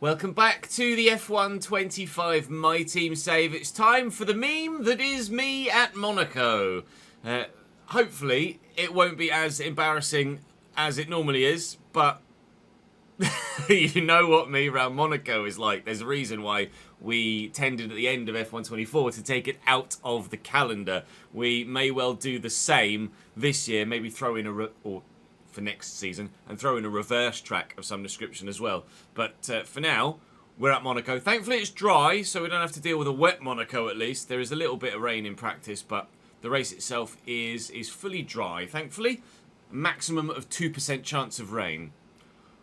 Welcome back to the F1 25 My Team Save. It's time for the meme that is me at Monaco. Hopefully, it won't be as embarrassing as it normally is, but you know what me around Monaco is like. There's a reason why we tended at the end of F1 24 to take it out of the calendar. We may well do the same this year, maybe throw in for next season, and throw in a reverse track of some description as well. But for now, we're at Monaco. Thankfully, it's dry, so we don't have to deal with a wet Monaco at least. There is a little bit of rain in practice, but the race itself is fully dry. Thankfully, a maximum of 2% chance of rain.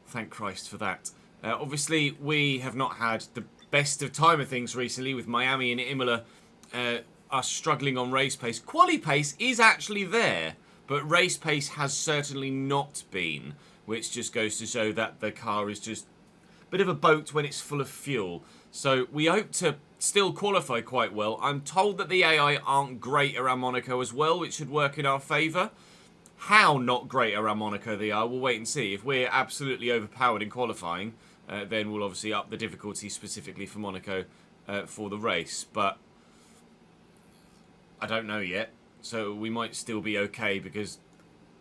Thank Christ for that. Obviously, we have not had the best of time of things recently with Miami and Imola us struggling on race pace. Quali pace is actually there, but race pace has certainly not been, which just goes to show that the car is just a bit of a boat when it's full of fuel. So we hope to still qualify quite well. I'm told that the AI aren't great around Monaco as well, which should work in our favour. How not great around Monaco they are, we'll wait and see. If we're absolutely overpowered in qualifying, then we'll obviously up the difficulty specifically for Monaco for the race. But I don't know yet. So we might still be okay because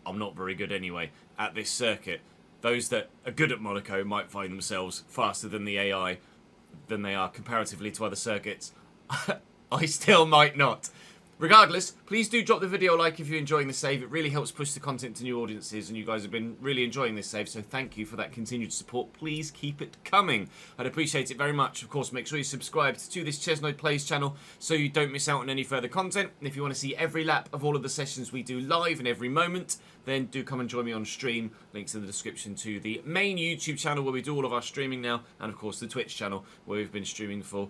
I'm not very good anyway at this circuit. Those that are good at Monaco might find themselves faster than the AI than they are comparatively to other circuits. I still might not. Regardless, please do drop the video a like if you're enjoying the save. It really helps push the content to new audiences, and you guys have been really enjoying this save, so thank you for that continued support. Please keep it coming. I'd appreciate it very much. Of course, make sure you subscribe to this ChesnoidPlays channel so you don't miss out on any further content. And if you want to see every lap of all of the sessions we do live and every moment, then do come and join me on stream. Links in the description to the main YouTube channel where we do all of our streaming now, and of course the Twitch channel where we've been streaming for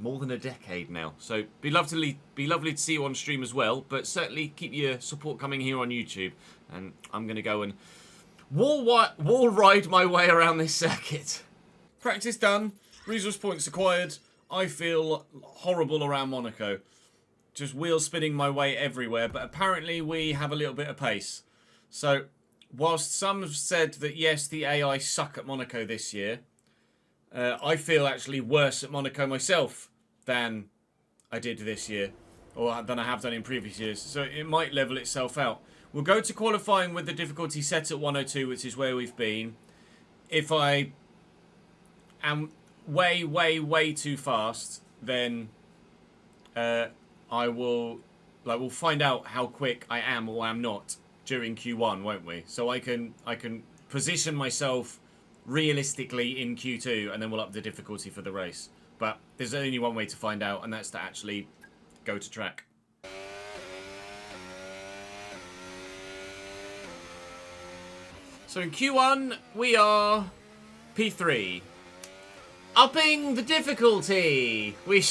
more than a decade now. So be lovely to see you on stream as well, but certainly keep your support coming here on YouTube. And I'm going to go and wall ride my way around this circuit. Practice done, resource points acquired. I feel horrible around Monaco. Just wheel spinning my way everywhere, but apparently we have a little bit of pace. So, whilst some have said that yes, the AI suck at Monaco this year, I feel actually worse at Monaco myself than I did this year, or than I have done in previous years. So it might level itself out. We'll go to qualifying with the difficulty set at 102, which is where we've been. If I am way too fast, then we'll find out how quick I am or am not during Q1, won't we? So I can position myself realistically in Q2, and then we'll up the difficulty for the race. But there's only one way to find out, and that's to actually go to track. So in Q1, we are P3. Upping the difficulty! We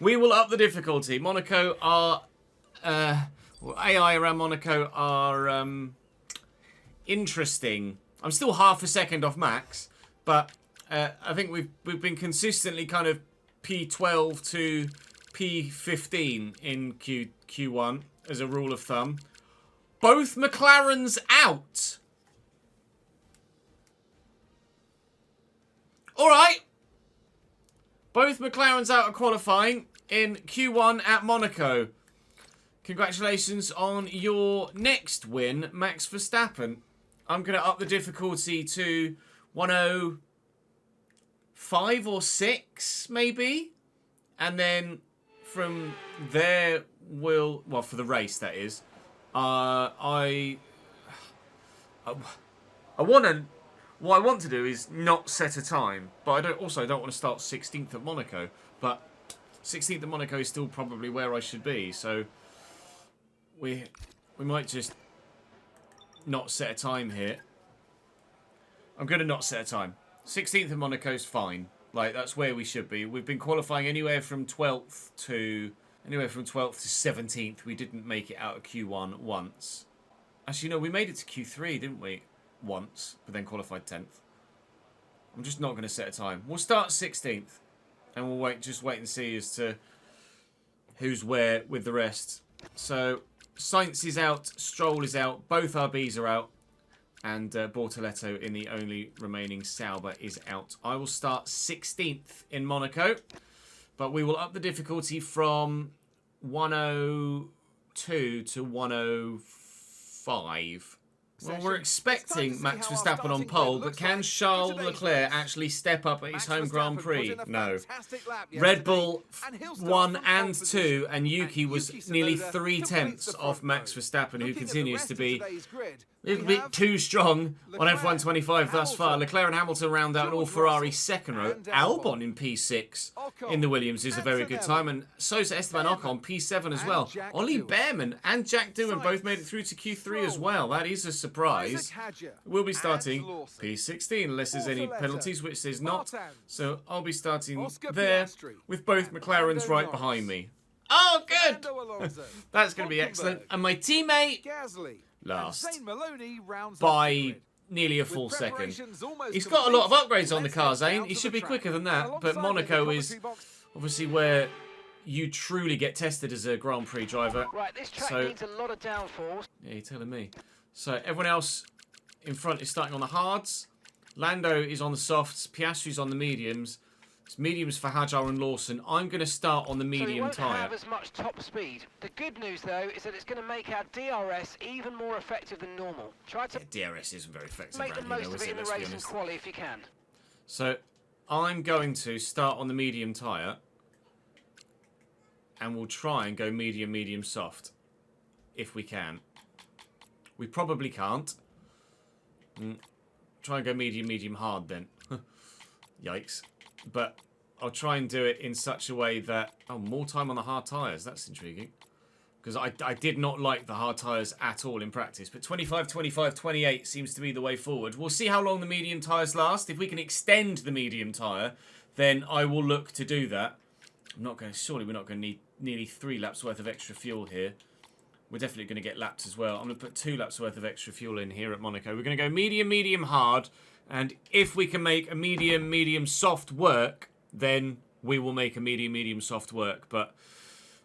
will up the difficulty. Monaco are... AI around Monaco are interesting. I'm still half a second off max, but I think we've been consistently kind of P12 to P15 in Q1 as a rule of thumb. Both McLarens out. All right. Both McLarens out of qualifying in Q1 at Monaco. Congratulations on your next win, Max Verstappen. I'm going to up the difficulty to 105 or 6, maybe. And then from there, well, for the race, that is. I want to... What I want to do is not set a time, but I don't want to start 16th at Monaco. But 16th at Monaco is still probably where I should be, so we might just not set a time here. I'm going to not set a time. 16th at Monaco is fine. Like, that's where we should be. We've been qualifying anywhere from 12th to 17th. We didn't make it out of Q1 once. Actually, no, we made it to Q3, didn't we? Once, but then qualified 10th. I'm just not going to set a time. We'll start 16th, and we'll just wait and see as to who's where with the rest. So, Sainz is out, Stroll is out, both RBs are out. And Bortoletto in the only remaining Sauber is out. I will start 16th in Monaco. But we will up the difficulty from 102 to 105. Well, we're expecting Max Verstappen on pole, but can Charles Leclerc actually step up at his home Grand Prix? No. Red Bull 1 and 2, and Yuki was nearly 3/10 off Max Verstappen, who continues to be a little bit too strong on F1 25 thus far. Leclerc and Hamilton round out an all-Ferrari second row. Albon in P6 in the Williams is a very good time, and so's Esteban Ocon, P7 as well. Ollie Behrman and Jack Doohan both made it through to Q3 as well. That is a surprise. We'll be starting P16 unless there's any penalties, which there's not. So I'll be starting there with both McLarens right behind me. Oh, good! That's going to be excellent. And my teammate last by nearly a full second. He's got a lot of upgrades on the car, Zane. He should be quicker than that. But Monaco is obviously where you truly get tested as a Grand Prix driver. Right, this track needs a lot of downforce. Yeah, you're telling me. So everyone else in front is starting on the hards. Lando is on the softs. Piastri's on the mediums. It's mediums for Hajar and Lawson. I'm going to start on the medium so it won't tyre. have as much top speed. The good news, though, is that it's going to make our DRS even more effective than normal. Try to DRS isn't very effective make the around most here, of it in the let's be race and honest. quali if you can. So I'm going to start on the medium tyre. And we'll try and go medium, medium, soft. If we can. We probably can't. Try and go medium, medium, hard then. Yikes. But I'll try and do it in such a way that... Oh, more time on the hard tyres. That's intriguing. Because I did not like the hard tyres at all in practice. But 25, 25, 28 seems to be the way forward. We'll see how long the medium tyres last. If we can extend the medium tyre, then I will look to do that. I'm not going to... Surely we're not going to need nearly 3 laps worth of extra fuel here. We're definitely going to get lapped as well. I'm going to put 2 laps worth of extra fuel in here at Monaco. We're going to go medium, medium, hard. And if we can make a medium, medium, soft work, then we will make a medium, medium, soft work. But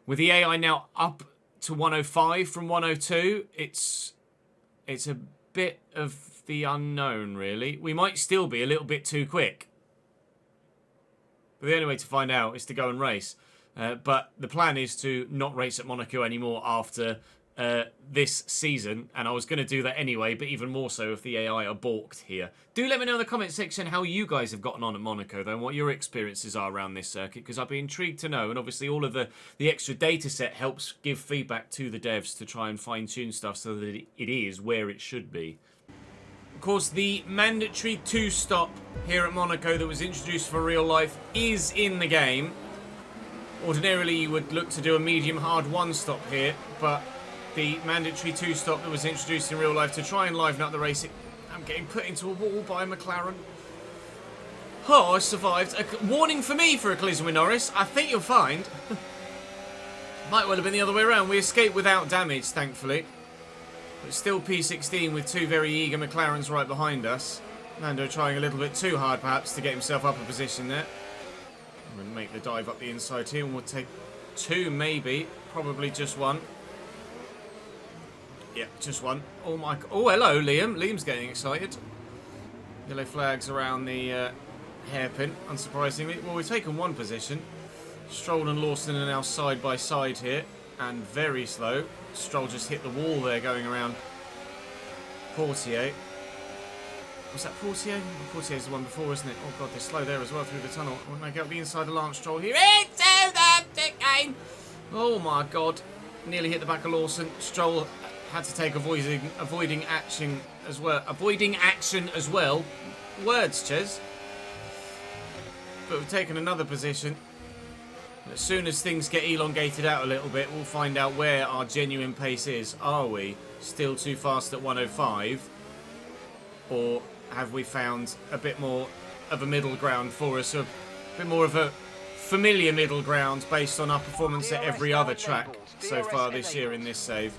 with the AI now up to 105 from 102, it's a bit of the unknown, really. We might still be a little bit too quick. But the only way to find out is to go and race. But the plan is to not race at Monaco anymore after this season. And I was going to do that anyway, but even more so if the AI are balked here. Do let me know in the comment section how you guys have gotten on at Monaco, though, and what your experiences are around this circuit, because I'd be intrigued to know. And obviously all of the extra data set helps give feedback to the devs to try and fine-tune stuff so that it is where it should be. Of course, the mandatory 2-stop here at Monaco that was introduced for real life is in the game. Ordinarily, you would look to do a medium-hard 1-stop here, but the mandatory 2-stop that was introduced in real life to try and liven up the race, I'm getting put into a wall by McLaren. Oh, I survived. A warning for me for a collision with Norris. I think you'll find. Might well have been the other way around. We escaped without damage, thankfully. But still P16 with 2 very eager McLarens right behind us. Lando trying a little bit too hard, perhaps, to get himself up a position there. I'm going to make the dive up the inside here, and we'll take 2, maybe. Probably just 1. Yeah, just 1. Oh, my... Oh, hello, Liam. Liam's getting excited. Yellow flags around the hairpin, unsurprisingly. Well, we've taken 1 position. Stroll and Lawson are now side by side here, and very slow. Stroll just hit the wall there going around Portier. Was that Portier? Portier's the one before, isn't it? Oh god, they're slow there as well through the tunnel. When they get up the inside of Lance Stroll here, it's Overtaking! Oh my god, nearly hit the back of Lawson. Stroll had to take avoiding action as well. Avoiding action as well. Words, Ches. But we've taken another position. As soon as things get elongated out a little bit, we'll find out where our genuine pace is. Are we still too fast at 105? Or have we found a bit more of a middle ground for us? A bit more of a familiar middle ground based on our performance at every other track so far this year in this save.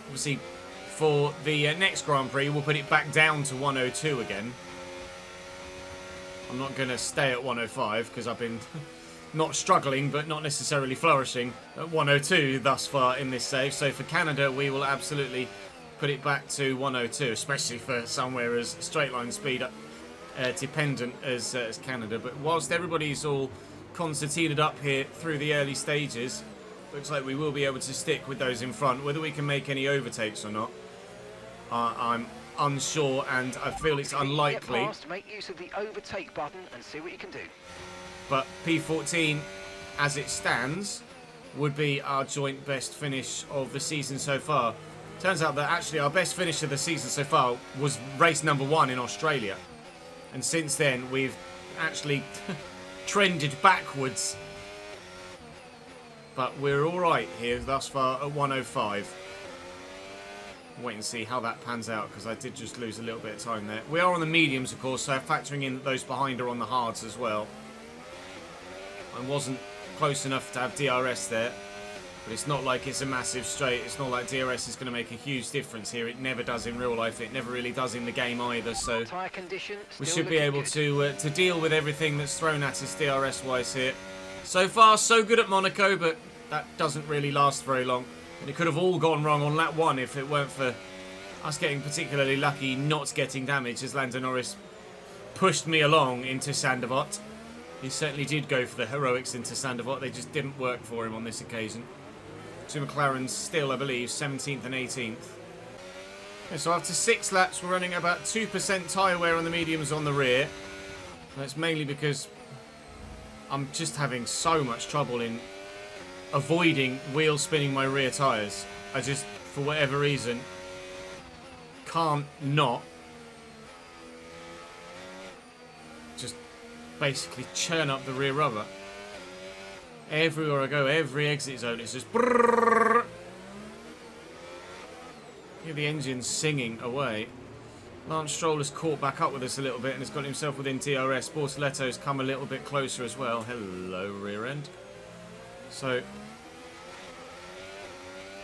Obviously, for the next Grand Prix, we'll put it back down to 102 again. I'm not going to stay at 105 because I've been... not struggling, but not necessarily flourishing at 102 thus far in this save. So for Canada, we will absolutely put it back to 102, especially for somewhere as straight line speed dependent as Canada. But whilst everybody's all concertinaed up here through the early stages, looks like we will be able to stick with those in front. Whether we can make any overtakes or not, I'm unsure, and I feel it's unlikely. Make use of the overtake button and see what you can do. But P14, as it stands, would be our joint best finish of the season so far. Turns out that actually our best finish of the season so far was race number 1 in Australia. And since then, we've actually trended backwards. But we're alright here thus far at 105. Wait and see how that pans out, because I did just lose a little bit of time there. We are on the mediums, of course, so factoring in that those behind are on the hards as well. I wasn't close enough to have DRS there, but it's not like it's a massive straight. It's not like DRS is going to make a huge difference here. It never does in real life. It never really does in the game either, so we should be able to deal with everything that's thrown at us DRS-wise here. So far, so good at Monaco, but that doesn't really last very long. And it could have all gone wrong on lap 1 if it weren't for us getting particularly lucky not getting damage as Lando Norris pushed me along into Sandoval. He certainly did go for the heroics into Sandoval. They just didn't work for him on this occasion. Two McLarens still, I believe, 17th and 18th. Okay, so after 6 laps, we're running about 2% tyre wear on the mediums on the rear. That's mainly because I'm just having so much trouble in avoiding wheel spinning my rear tyres. I just, for whatever reason, can't not just basically churn up the rear rubber. Everywhere I go, every exit zone, it's just brrrr. Hear the engine singing away. Lance Stroll has caught back up with us a little bit and has got himself within DRS. Bortoletto's come a little bit closer as well. Hello, rear end. So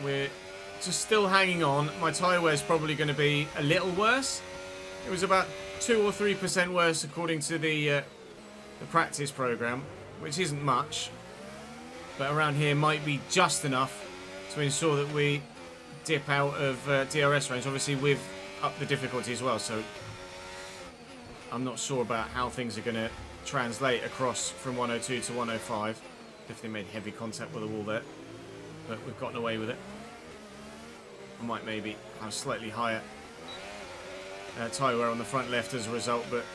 we're just still hanging on. My tyre wear is probably going to be a little worse. It was about 2 or 3% worse according to the practice program, which isn't much, but around here might be just enough to ensure that we dip out of DRS range. Obviously we've upped the difficulty as well, so I'm not sure about how things are going to translate across from 102 to 105. Definitely made heavy contact with the wall there, but we've gotten away with it. I might maybe have slightly higher tyre wear on the front left as a result, but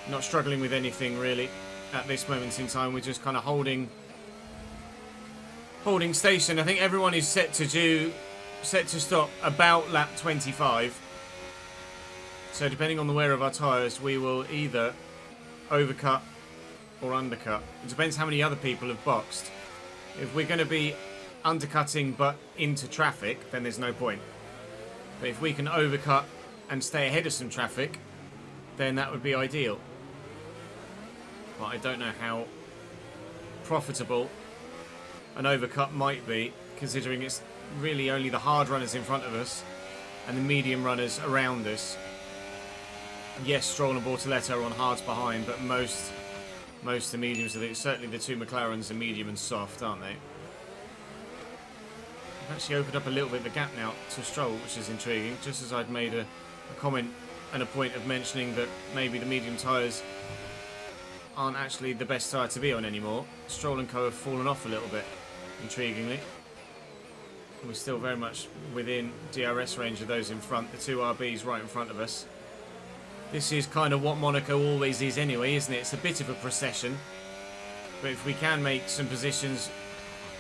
not struggling with anything really at this moment in time. We're just kind of holding station. I think everyone is set to stop about lap 25. So depending on the wear of our tyres, we will either overcut or undercut. It depends how many other people have boxed. If we're going to be undercutting but into traffic, then there's no point. But if we can overcut and stay ahead of some traffic, then that would be ideal. But I don't know how profitable an overcut might be, considering it's really only the hard runners in front of us and the medium runners around us. Yes, Stroll and Bortoletto are on hards behind, but most of the mediums, certainly the two McLarens are medium and soft, aren't they? I've actually opened up a little bit of the gap now to Stroll, which is intriguing, just as I'd made a comment and a point of mentioning that maybe the medium tyres aren't actually the best tyre to be on anymore. Stroll and co have fallen off a little bit, intriguingly. We're still very much within DRS range of those in front, the two RBs right in front of us. This is kind of what Monaco always is anyway, isn't it? It's a bit of a procession. But if we can make some positions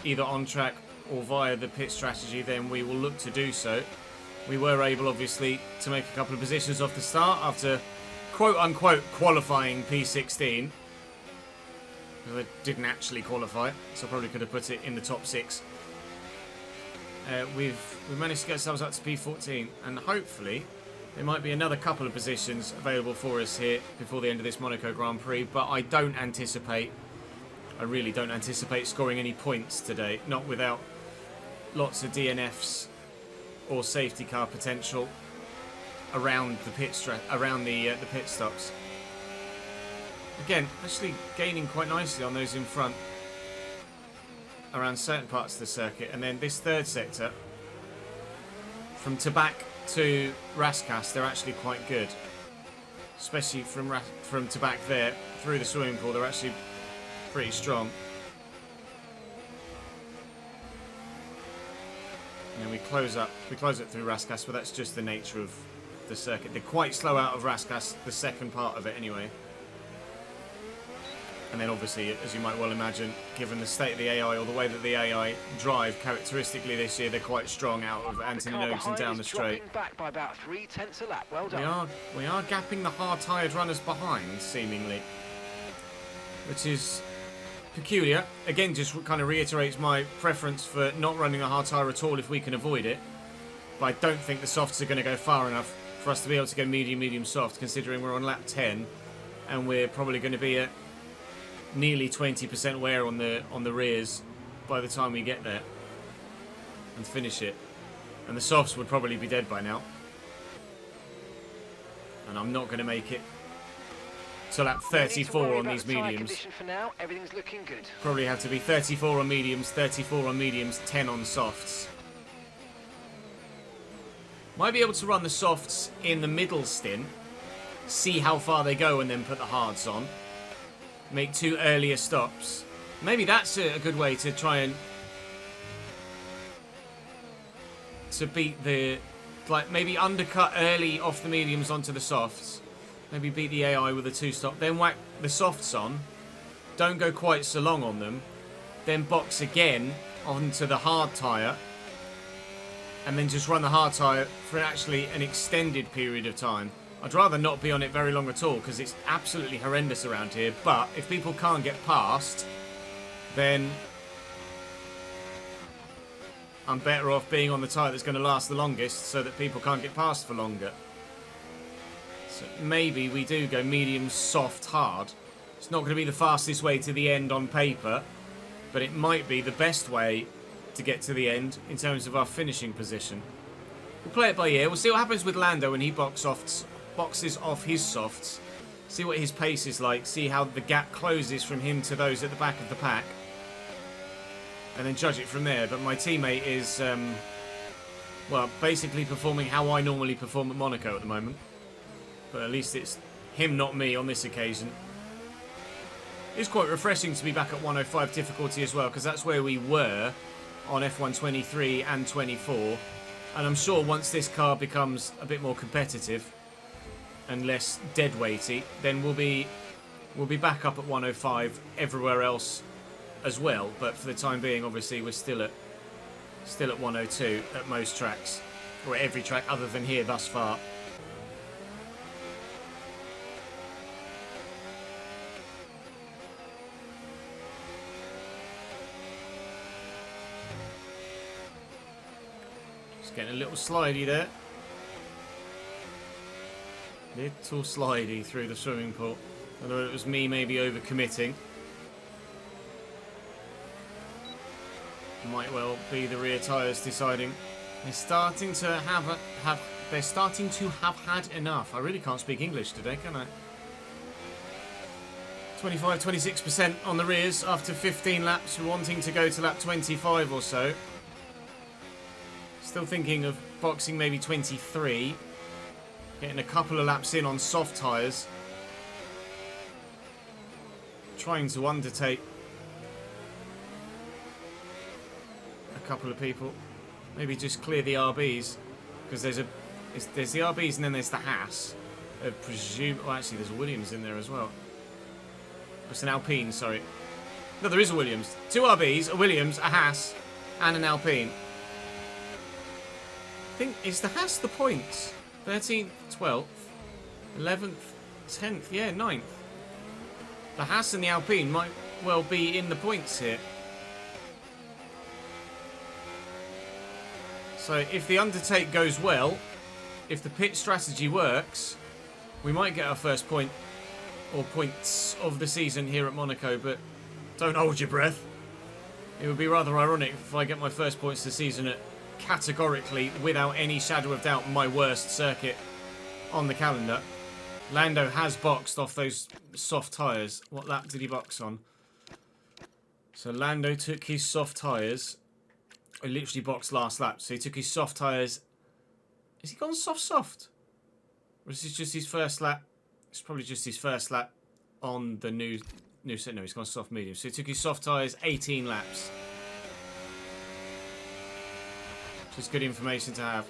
either on track or via the pit strategy, then we will look to do so. We were able, obviously, to make a couple of positions off the start after quote-unquote qualifying P16. Because I didn't actually qualify, so I probably could have put it in the top 6. We've managed to get ourselves up to P14, and hopefully there might be another couple of positions available for us here before the end of this Monaco Grand Prix, but I really don't anticipate scoring any points today, not without lots of DNFs or safety car potential around the pit stops. Again, actually gaining quite nicely on those in front around certain parts of the circuit, and then this third sector from Tabac to Raskas, they're actually quite good. Especially from to back there, through the swimming pool, they're actually pretty strong. And then we close it through Raskas, but that's just the nature of the circuit. They're quite slow out of Raskas, the second part of it anyway. And then obviously, as you might well imagine, given the state of the AI or the way that the AI drive characteristically this year, they're quite strong out of Anthony Nogues and down the straight. Back by about 0.3 a lap. Well done. We are gapping the hard-tired runners behind, seemingly, which is peculiar. Again, just kind of reiterates my preference for not running a hard tyre at all if we can avoid it. But I don't think the softs are going to go far enough for us to be able to go medium soft, considering we're on lap 10 and we're probably going to be at nearly 20% wear on the rears by the time we get there and finish it. And the softs would probably be dead by now. And I'm not going to make it to lap 34 on these mediums. For now, everything's looking good. Probably have to be 34 on mediums, 34 on mediums, 10 on softs. Might be able to run the softs in the middle stint, see how far they go and then put the hards on. Make 2 earlier stops. Maybe that's a good way to try and beat the, like, maybe undercut early off the mediums onto the softs. Maybe beat the AI with a 2-stop. Then whack the softs on. Don't go quite so long on them. Then box again onto the hard tyre. And then just run the hard tyre for actually an extended period of time. I'd rather not be on it very long at all because it's absolutely horrendous around here. But if people can't get past, then I'm better off being on the tyre that's going to last the longest so that people can't get past for longer. So maybe we do go medium, soft, hard. It's not going to be the fastest way to the end on paper, but it might be the best way to get to the end in terms of our finishing position. We'll play it by ear. We'll see what happens with Lando when he boxes off his softs. See what his pace is like. See how the gap closes from him to those at the back of the pack. And then judge it from there. But my teammate is, well, basically performing how I normally perform at Monaco at the moment. But at least it's him, not me, on this occasion. It's quite refreshing to be back at 105 difficulty as well, because that's where we were on F1 23 and 24. And I'm sure once this car becomes a bit more competitive and less dead weighty, then we'll be back up at 105 everywhere else as well. But for the time being, obviously, we're still at 102 at most tracks, or at every track other than here thus far. Just getting a little slidey there. Little slidey through the swimming pool. Although it was me maybe overcommitting. Might well be the rear tyres deciding. They're starting to have had enough. I really can't speak English today, can I? 26% on the rears after 15 laps, wanting to go to lap 25 or so. Still thinking of boxing maybe 23. Getting a couple of laps in on soft tyres. Trying to undertake a couple of people. Maybe just clear the RBs. Because there's the RBs and then there's the Haas. I presume... Oh, actually, there's a Williams in there as well. It's an Alpine, sorry. No, there is a Williams. 2 RBs, a Williams, a Haas, and an Alpine. I think, is the Haas the points? 13th, 12th, 11th, 10th, yeah, 9th. The Haas and the Alpine might well be in the points here. So if the undertake goes well, if the pit strategy works, we might get our first point or points of the season here at Monaco, but don't hold your breath. It would be rather ironic if I get my first points of the season at categorically, without any shadow of doubt, my worst circuit on the calendar. Lando has boxed off those soft tyres. What lap did he box on? So Lando took his soft tyres. He literally boxed last lap. So he took his soft tyres Has he gone soft? Or is this just his first lap? It's probably just his first lap on the new set. No, he's gone soft medium. So he took his soft tyres 18 laps. Just good information to have.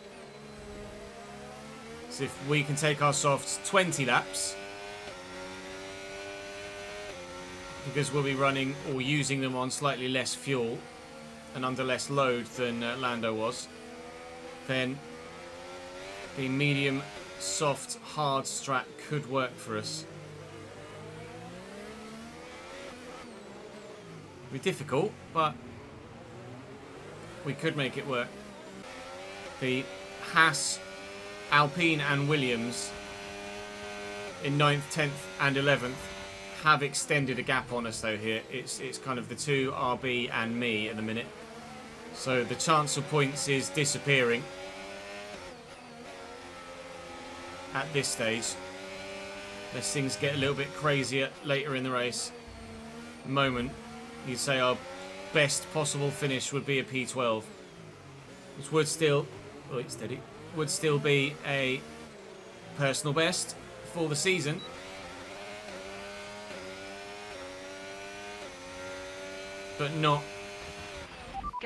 So if we can take our softs 20 laps, because we'll be running or using them on slightly less fuel and under less load than Lando was, then the medium, soft, hard strat could work for us. It'll be difficult, but we could make it work. The Haas, Alpine and Williams in 9th, 10th and 11th have extended a gap on us though here. It's kind of the two, RB and me at the minute. So the chance of points is disappearing at this stage. Unless things get a little bit crazier later in the race. At the moment, you'd say our best possible finish would be a P12. Which would still, would still be a personal best for the season. But not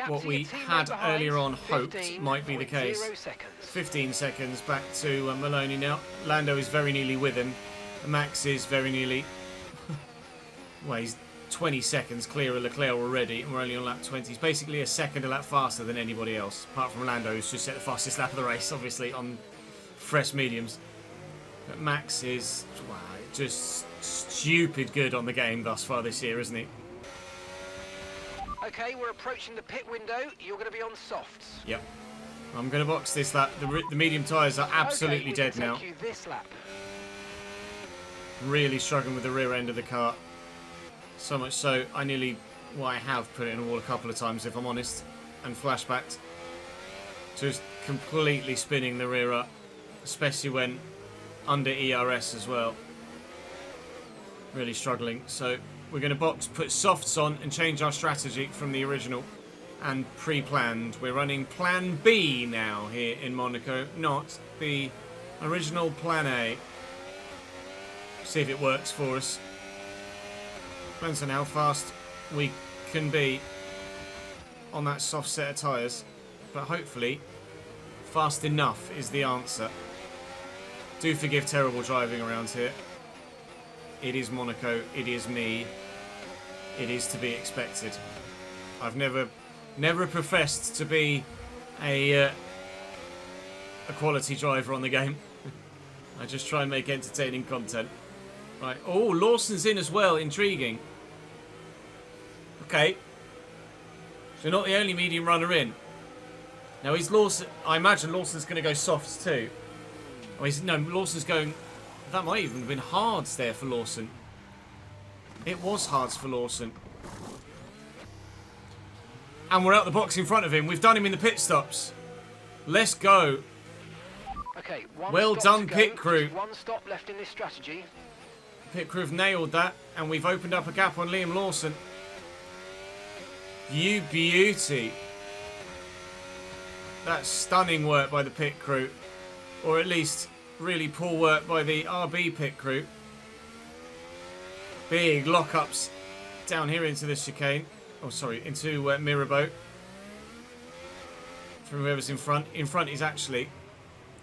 what we had earlier on hoped might be the case. 15 seconds back to Maloney now. Lando is very nearly with him. Max is very nearly... well, he's 20 seconds clear of Leclerc already, and we're only on lap 20. He's basically a second a lap faster than anybody else, apart from Lando, who's just set the fastest lap of the race, obviously, on fresh mediums. But Max is, wow, just stupid good on the game thus far this year, isn't he? Okay, we're approaching the pit window. You're going to be on softs. Yep. I'm going to box this lap. The medium tyres are absolutely dead now. You this lap. Really struggling with the rear end of the car. So much so, I have put it in a wall a couple of times, if I'm honest, and flashbacked. Just completely spinning the rear up, especially when under ERS as well. Really struggling. So we're going to box, put softs on, and change our strategy from the original and pre-planned. We're running Plan B now here in Monaco, not the original Plan A. See if it works for us. Depends on how fast we can be on that soft set of tyres, but hopefully fast enough is the answer. Do forgive terrible driving around here. It is Monaco, it is me, it is to be expected. I've never professed to be a quality driver on the game. I just try and make entertaining content. Right, oh, Lawson's in as well, intriguing. Okay. So not the only medium runner in. Now is Lawson, I imagine Lawson's going to go softs too. Oh, no, Lawson's going, that might even have been hards there for Lawson. It was hards for Lawson. And we're out the box in front of him. We've done him in the pit stops. Let's go. Okay, well done, pit crew. One stop left in this strategy. Pit crew have nailed that, and we've opened up a gap on Liam Lawson. You beauty. That's stunning work by the pit crew. Or at least really poor work by the RB pit crew. Big lockups down here into the chicane. Oh, sorry, into Mirabeau. From whoever's in front. In front is actually...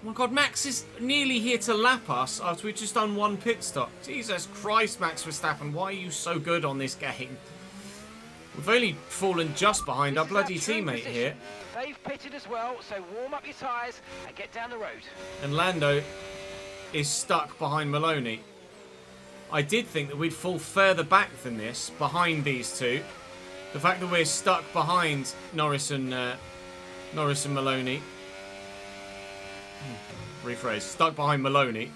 oh my god, Max is nearly here to lap us after we've just done one pit stop. Jesus Christ, Max Verstappen, why are you so good on this game? We've only fallen just behind our bloody teammate here. They've pitted as well, so warm up your tyres and get down the road. And Lando is stuck behind Maloney. I did think that we'd fall further back than this, behind these two. The fact that we're stuck behind Norris and Maloney... rephrase, stuck behind Maloney,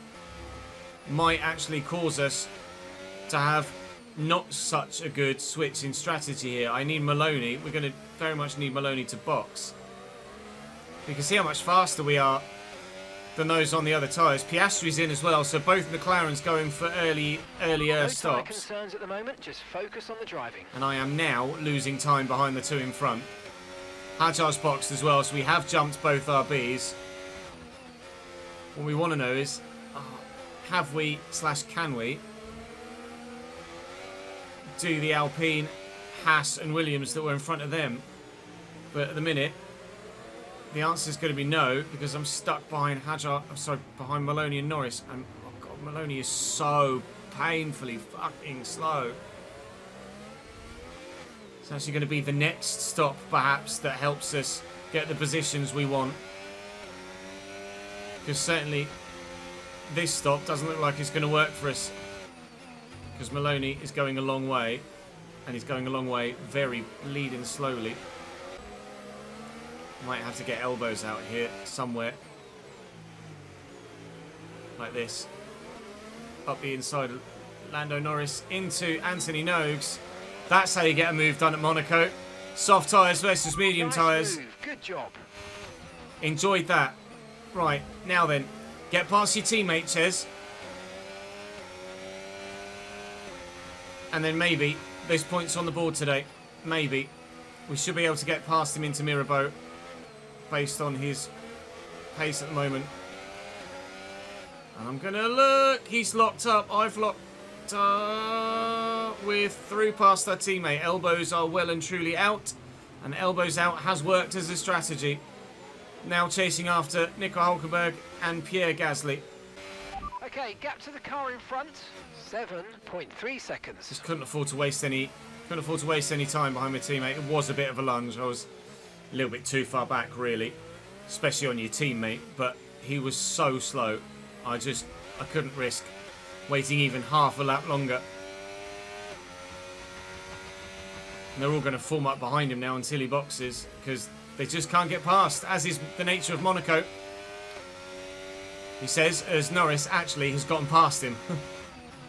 might actually cause us to have not such a good switch in strategy here. I need Maloney. We're going to very much need Maloney to box. You can see how much faster we are than those on the other tyres. Piastri's in as well, so both McLarens going for earlier stops. No concerns at the moment, just focus on the driving. And I am now losing time behind the two in front. Hajar's boxed as well, so we have jumped both RBs. What we want to know is, have we / can we do the Alpine, Haas and Williams that were in front of them? But at the minute, the answer is going to be no, because I'm stuck behind behind Maloney and Norris. And oh god, Maloney is so painfully fucking slow. It's actually going to be the next stop, perhaps, that helps us get the positions we want. Because certainly this stop doesn't look like it's going to work for us. Because Maloney is going a long way. And he's going a long way, leading slowly. Might have to get elbows out here somewhere. Like this. Up the inside of Lando Norris into Anthony Nogues. That's how you get a move done at Monaco. Soft tyres versus medium tyres. Good job. Enjoyed that. Right, now then. Get past your teammate, Ches. And then maybe there's points on the board today. Maybe. We should be able to get past him into Mirabeau based on his pace at the moment. And I'm going to look. He's locked up. I've locked up. We're through past our teammate. Elbows are well and truly out. And elbows out has worked as a strategy. Now chasing after Nico Hulkenberg and Pierre Gasly. Okay, gap to the car in front. 7.3 seconds. Just couldn't afford to waste any time behind my teammate. It was a bit of a lunge. I was a little bit too far back, really, especially on your teammate. But he was so slow. I couldn't risk waiting even half a lap longer. And they're all going to form up behind him now until he boxes, because they just can't get past, as is the nature of Monaco. He says, as Norris actually has gotten past him.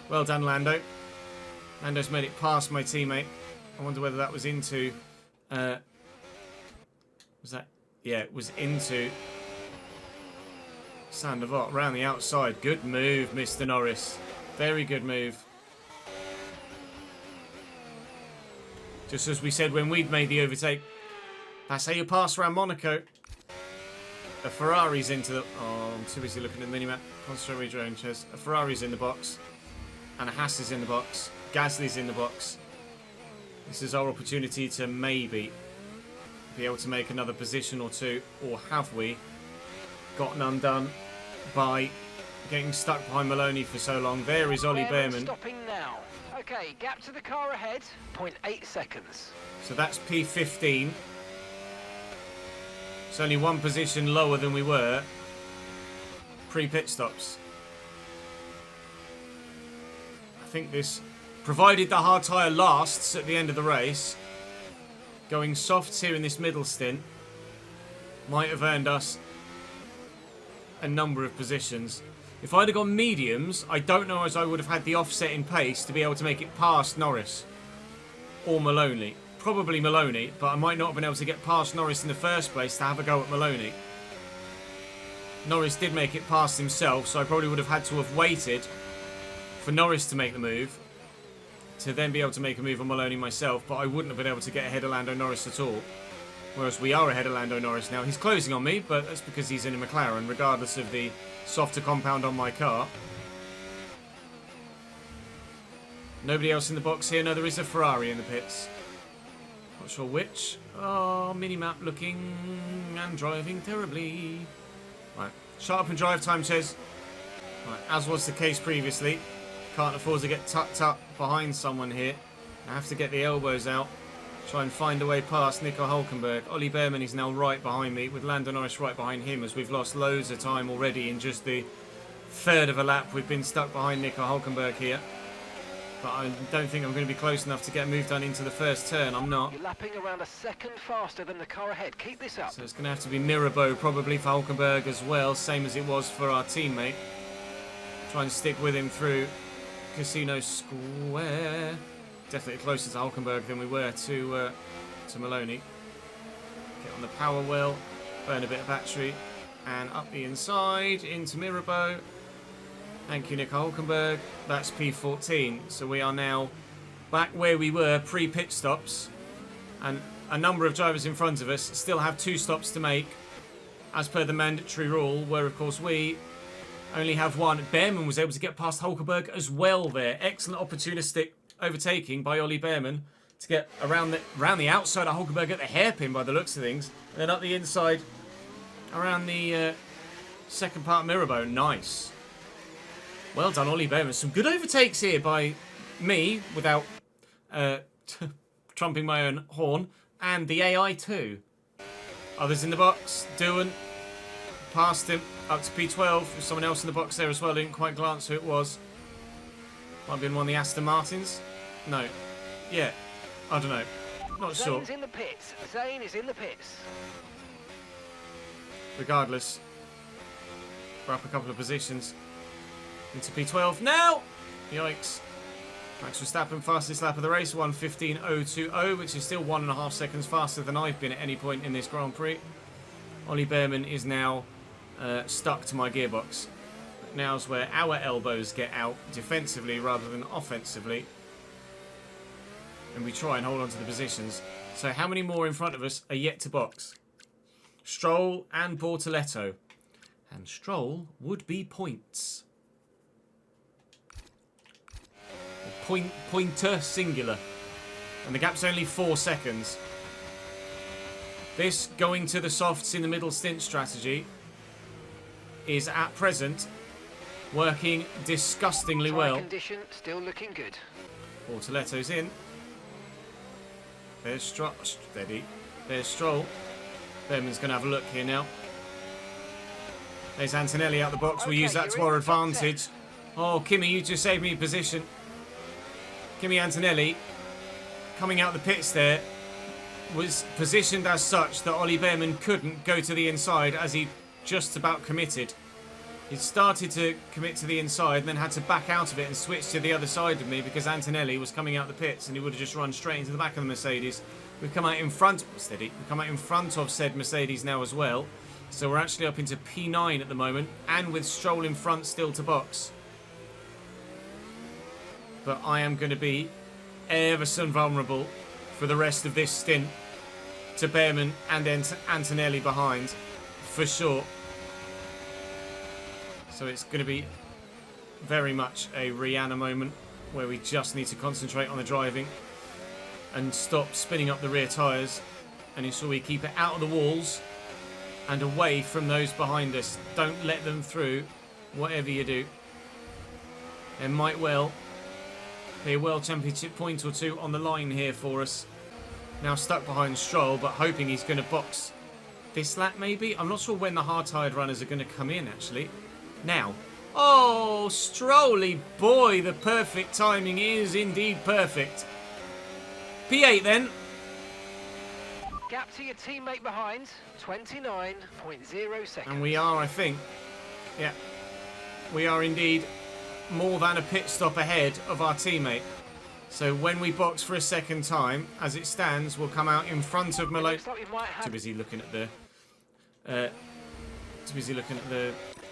Well done, Lando. Lando's made it past my teammate. I wonder whether that was into... was that... Yeah, it was into... Sandoval, around the outside. Good move, Mr. Norris. Very good move. Just as we said when we'd made the overtake. That's how you pass around Monaco. A Ferrari's into the... Oh, I'm too busy looking at the minimap. Concentrate with your own, Ches. A Ferrari's in the box. And a Haas is in the box. Gasly's in the box. This is our opportunity to maybe be able to make another position or two. Or have we gotten undone by getting stuck behind Maloney for so long? There is Ollie Behrman. Stopping now. Okay, gap to the car ahead. 0.8 seconds. So that's P15. It's only one position lower than we were pre-pit stops. I think this, provided the hard tyre lasts at the end of the race, going softs here in this middle stint might have earned us a number of positions. If I'd have gone mediums, I don't know as I would have had the offset in pace to be able to make it past Norris or Maloney. Probably Maloney, but I might not have been able to get past Norris in the first place to have a go at Maloney. Norris did make it past himself, so I probably would have had to have waited for Norris to make the move to then be able to make a move on Maloney myself, but I wouldn't have been able to get ahead of Lando Norris at all. Whereas we are ahead of Lando Norris now. He's closing on me, but that's because he's in a McLaren, regardless of the softer compound on my car. Nobody else in the box here. No, there is a Ferrari in the pits. Not sure which. Oh, mini-map looking and driving terribly. Right, shut up and drive time, Ches. Right, as was the case previously. Can't afford to get tucked up behind someone here. I have to get the elbows out. Try and find a way past Nico Hulkenberg. Ollie Behrman is now right behind me, with Lando Norris right behind him, as we've lost loads of time already in just the third of a lap. We've been stuck behind Nico Hulkenberg here. But I don't think I'm going to be close enough to get a move done into the first turn. I'm not. You're lapping around a second faster than the car ahead. Keep this up. So it's going to have to be Mirabeau probably for Hulkenberg as well, same as it was for our teammate. Try and stick with him through Casino Square. Definitely closer to Hulkenberg than we were to Maloney. Get on the power wheel, burn a bit of battery, and up the inside into Mirabeau. Thank you, Nico Hulkenberg. That's P14. So we are now back where we were pre-pit stops. And a number of drivers in front of us still have 2 stops to make, as per the mandatory rule, where, of course, we only have one. Behrman was able to get past Hulkenberg as well there. Excellent opportunistic overtaking by Ollie Behrman to get around the outside of Hulkenberg at the hairpin by the looks of things. And then up the inside around the second part of Mirabeau. Nice. Well done, Ollie Behrman. Some good overtakes here by me without trumping my own horn. And the AI too. Others in the box. Doohan past him up to P12. There's someone else in the box there as well. Didn't quite glance who it was. Might have been one of the Aston Martins. No. Yeah. I don't know. Not sure. Zane's in the pits. Zane is in the pits. Regardless, we're up a couple of positions into P12 now. Yikes. Max Verstappen, fastest lap of the race, 1:15.020, which is still 1.5 seconds faster than I've been at any point in this Grand Prix. Ollie Behrman is now stuck to my gearbox. But now's where our elbows get out defensively rather than offensively. And we try and hold on to the positions. So how many more in front of us are yet to box? Stroll and Bortoletto. And Stroll would be points. Pointer singular. And the gap's only 4 seconds. This going to the softs in the middle stint strategy is at present working disgustingly well. Condition still looking good. Bortoletto's in. There's Stroll. Steady. There's Stroll. Behrman's going to have a look here now. There's Antonelli out the box. We'll use that to our advantage. Oh, Kimi, you just saved me a position. Kimi Antonelli, coming out the pits there, was positioned as such that Ollie Behrman couldn't go to the inside as he just about committed. He started to commit to the inside and then had to back out of it and switch to the other side of me because Antonelli was coming out the pits and he would have just run straight into the back of the Mercedes. We've come out in front, steady, we've come out in front of said Mercedes now as well. So we're actually up into P9 at the moment and with Stroll in front still to box. But I am going to be ever so vulnerable for the rest of this stint to Behrman and then to Antonelli behind, for sure. So it's going to be very much a Rihanna moment where we just need to concentrate on the driving and stop spinning up the rear tyres and ensure we keep it out of the walls and away from those behind us. Don't let them through, whatever you do. There might well be a World Championship point or two on the line here for us. Now stuck behind Stroll, but hoping he's going to box this lap maybe. I'm not sure when the hard-tired runners are going to come in, actually. Now. Oh, Strolly boy, the perfect timing is indeed perfect. P8 then. Gap to your teammate behind, 29.0 seconds. And we are, I think, yeah, we are indeed more than a pit stop ahead of our teammate. So when we box for a second time, as it stands, we'll come out in front of Maloney. Like Too busy looking at the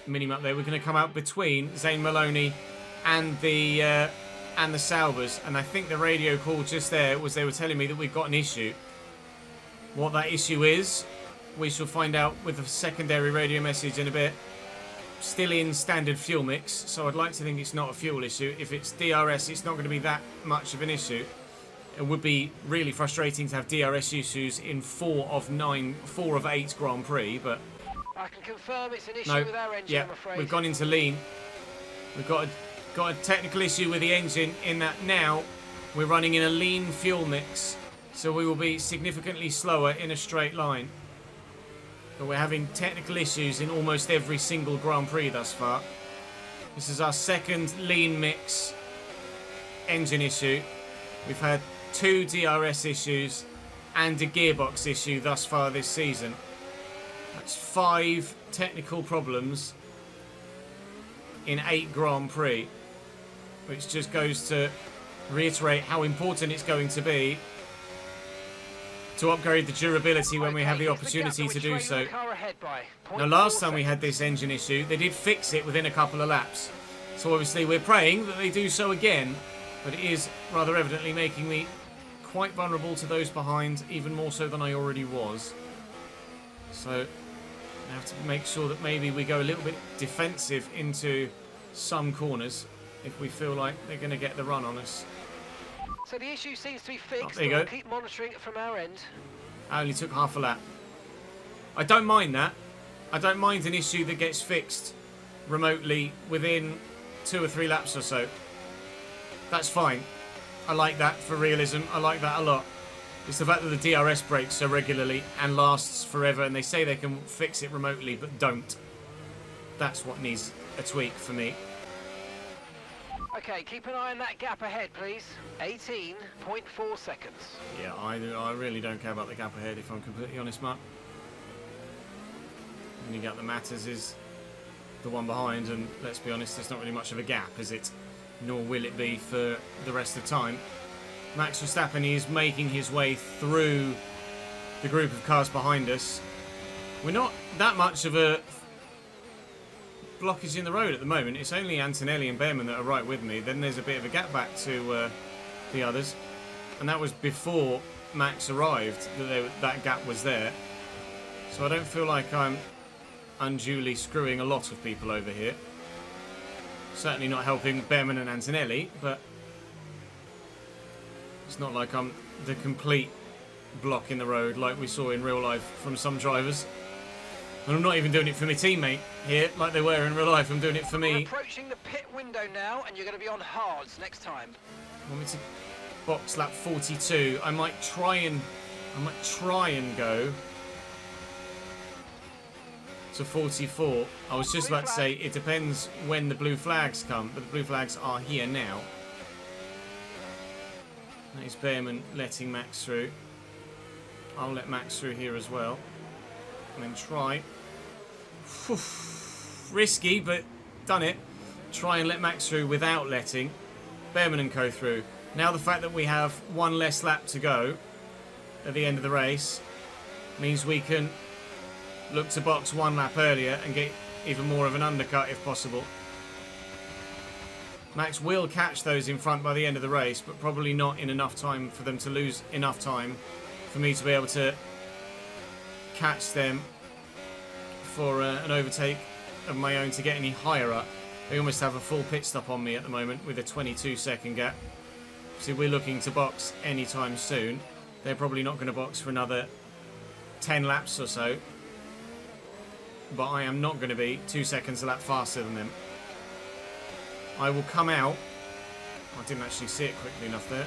mini-map there. We're going to come out between Zane Maloney and the Saubers, and I think the radio call just there was they were telling me that we've got an issue. What that issue is, we shall find out with a secondary radio message in a bit. Still in standard fuel mix, so I'd like to think it's not a fuel issue. If it's DRS, it's not going to be that much of an issue. It would be really frustrating to have DRS issues in 4 of 8 Grand Prix, but I can confirm it's an issue with our engine, I'm afraid. We've gone into lean. We've got a technical issue with the engine in that now we're running in a lean fuel mix, so we will be significantly slower in a straight line. But we're having technical issues in almost every single Grand Prix thus far. This is our second lean mix engine issue. We've had 2 DRS issues and a gearbox issue thus far this season. That's 5 technical problems in 8 Grand Prix, which just goes to reiterate how important it's going to be to upgrade the durability when we have the opportunity to do so. Now, last time we had this engine issue, they did fix it within a couple of laps. So obviously we're praying that they do so again, but it is rather evidently making me quite vulnerable to those behind, even more so than I already was. So I have to make sure that maybe we go a little bit defensive into some corners if we feel like they're going to get the run on us. So the issue seems to be fixed. There you We'll go. keep monitoring it from our end. I only took half a lap. I don't mind that. I don't mind an issue that gets fixed remotely within 2 or 3 laps or so. That's fine. I like that for realism. I like that a lot. It's the fact that the DRS breaks so regularly and lasts forever, and they say they can fix it remotely but don't. That's what needs a tweak for me. Okay, keep an eye on that gap ahead, please. 18.4 seconds. Yeah, I really don't care about the gap ahead, if I'm completely honest, Mark. The only gap that matters is the one behind, and let's be honest, there's not really much of a gap, is it? Nor will it be for the rest of time. Max Verstappen is making his way through the group of cars behind us. We're not that much of a blockage in the road at the moment. It's only Antonelli and Behrman that are right with me. Then there's a bit of a gap back to the others, and that was before Max arrived that gap was there. So I don't feel like I'm unduly screwing a lot of people over here. Certainly not helping Behrman and Antonelli, but it's not like I'm the complete block in the road like we saw in real life from some drivers. And I'm not even doing it for my teammate here like they were in real life. I'm doing it for We're me. approaching the pit window now, and you're going to be on hards next time. Want me to box lap 42? I might try and go to 44. I was just about to say it depends when the blue flags come, but the blue flags are here now. That is Behrman letting Max through. I'll let Max through here as well. And then try. Risky, but done it. Try and let Max through without letting Behrman and Co through. Now the fact that we have one less lap to go at the end of the race means we can look to box one lap earlier and get even more of an undercut if possible. Max will catch those in front by the end of the race, but probably not in enough time for them to lose enough time for me to be able to catch them for an overtake of my own to get any higher up. They almost have a full pit stop on me at the moment with a 22-second gap. So we're looking to box anytime soon. They're probably not going to box for another 10 laps or so. But I am not going to be 2 seconds a lap faster than them. I will come out. I didn't actually see it quickly enough there.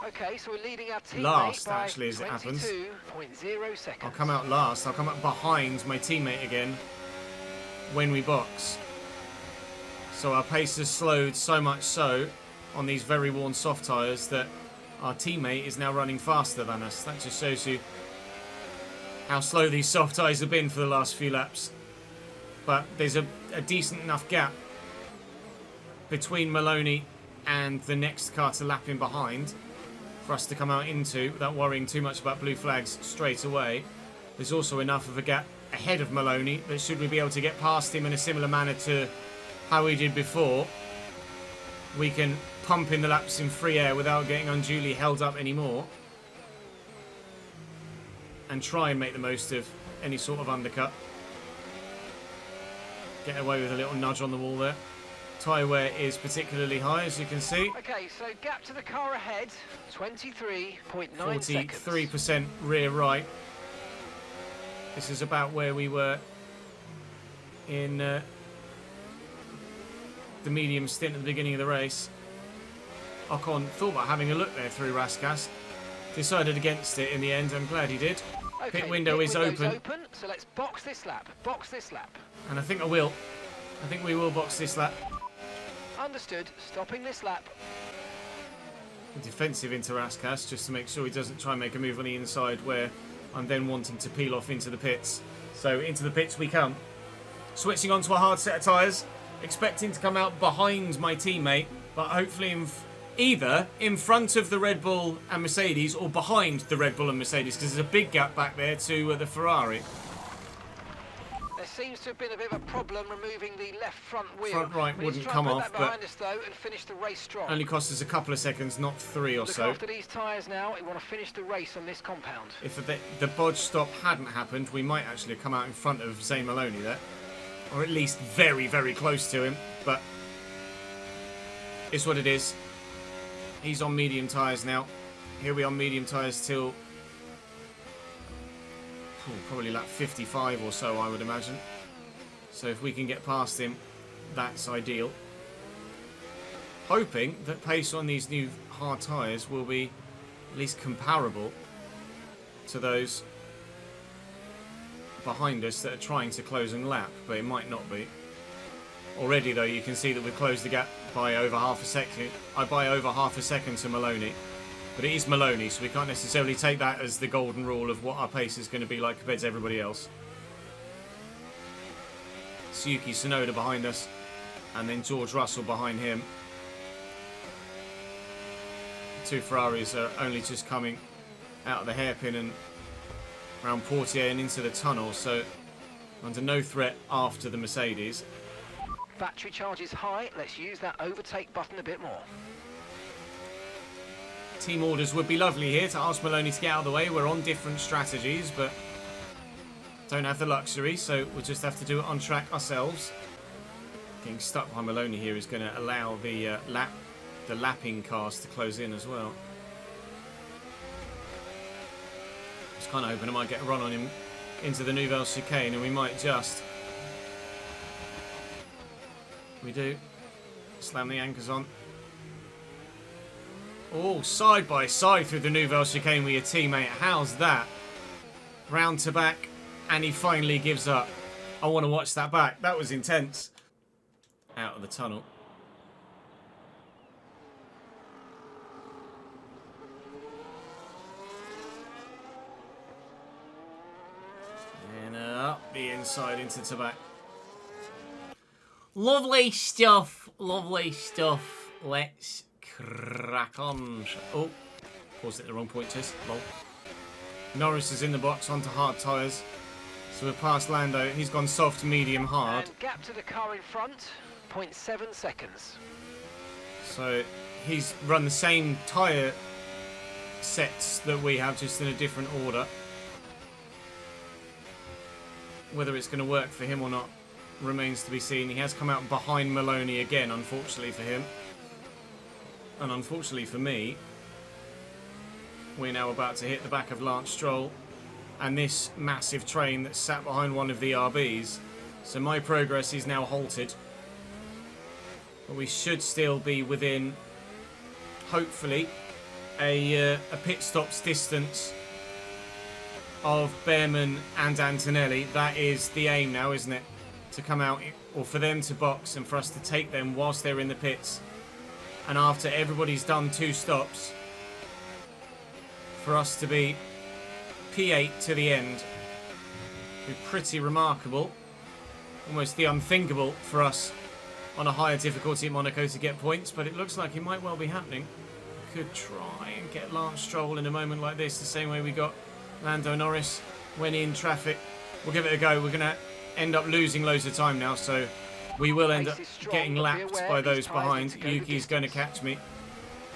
Okay, so we're leading our teammate Last, by actually, as it happens. 22.0 seconds. I'll come out last. I'll come up behind my teammate again when we box. So our pace has slowed so much so on these very worn soft tyres that our teammate is now running faster than us. That just shows you how slow these soft tyres have been for the last few laps. But there's a decent enough gap between Maloney and the next car to lap in behind for us to come out into without worrying too much about blue flags straight away. There's also enough of a gap ahead of Maloney that should we be able to get past him in a similar manner to how we did before, we can pump in the laps in free air without getting unduly held up anymore and try and make the most of any sort of undercut. Get away with a little nudge on the wall there. Tyre wear is particularly high, as you can see. Okay, so gap to the car ahead, 23.9 seconds. 43% rear right. This is about where we were in the medium stint at the beginning of the race. Ocon thought about having a look there through Raskas. Decided against it in the end. I'm glad he did. Okay, pit window is open. So let's box this lap. Box this lap. And I think I will. I think we will box this lap. Understood. Stopping this lap. Defensive into Raskas just to make sure he doesn't try and make a move on the inside where I'm then wanting to peel off into the pits. So into the pits we come. Switching on to a hard set of tyres. Expecting to come out behind my teammate, but hopefully either in front of the Red Bull and Mercedes or behind the Red Bull and Mercedes, because there's a big gap back there to the Ferrari. Let's seems to have been a bit of a problem removing the left front wheel. Front right We need to wouldn't try come and put off, that but behind us though and finish the race strong. only cost us a couple of seconds, not 3 or Look so. after these tyres now. We want to finish the race on this compound. If the bodge stop hadn't happened, we might actually have come out in front of Zane Maloney there. Or at least very, very close to him. But it's what it is. He's on medium tyres now. He'll be on medium tyres till probably like 55 or so, I would imagine. So if we can get past him, that's ideal. Hoping that pace on these new hard tyres will be at least comparable to those behind us that are trying to close and lap, but it might not be. Already though, you can see that we've closed the gap by over half a second. By over half a second to Maloney. But it is Maloney, so we can't necessarily take that as the golden rule of what our pace is going to be like compared to everybody else. Yuki Tsunoda behind us, and then George Russell behind him. Two Ferraris are only just coming out of the hairpin and around Portier and into the tunnel, so under no threat after the Mercedes. Battery charge is high. Let's use that overtake button a bit more. Team orders would be lovely here to ask Maloney to get out of the way. We're on different strategies, but don't have the luxury, so we'll just have to do it on track ourselves. Getting stuck behind Maloney here is going to allow the lapping cars to close in as well. Just kind of hoping I might get a run on him into the Nouvelle chicane, and we might just. We do. Slam the anchors on. Oh, side by side through the Nouvelle chicane with your teammate. How's that? Round to back, and he finally gives up. I want to watch that back. That was intense. Out of the tunnel. And up the inside into Tabac. Lovely stuff. Lovely stuff. Let's crack on. Oh, paused at the wrong point, Chess. Lol. Norris is in the box onto hard tyres. So we're past Lando. He's gone soft, medium, hard. And gap to the car in front, 0.7 seconds. So he's run the same tyre sets that we have, just in a different order. Whether it's going to work for him or not remains to be seen. He has come out behind Maloney again, unfortunately for him. And unfortunately for me, we're now about to hit the back of Lance Stroll and this massive train that's sat behind one of the RBs. So my progress is now halted. But we should still be within, hopefully, a pit stop's distance of Behrman and Antonelli. That is the aim now, isn't it? To come out, or for them to box and for us to take them whilst they're in the pits. And after everybody's done 2 stops, for us to be P8 to the end. Be pretty remarkable. Almost the unthinkable for us on a higher difficulty at Monaco to get points, but it looks like it might well be happening. Could try and get Lance Stroll in a moment like this, the same way we got Lando Norris when in traffic. We'll give it a go. We're going to end up losing loads of time now, so we will end up getting lapped by those behind. Yuki's going to catch me.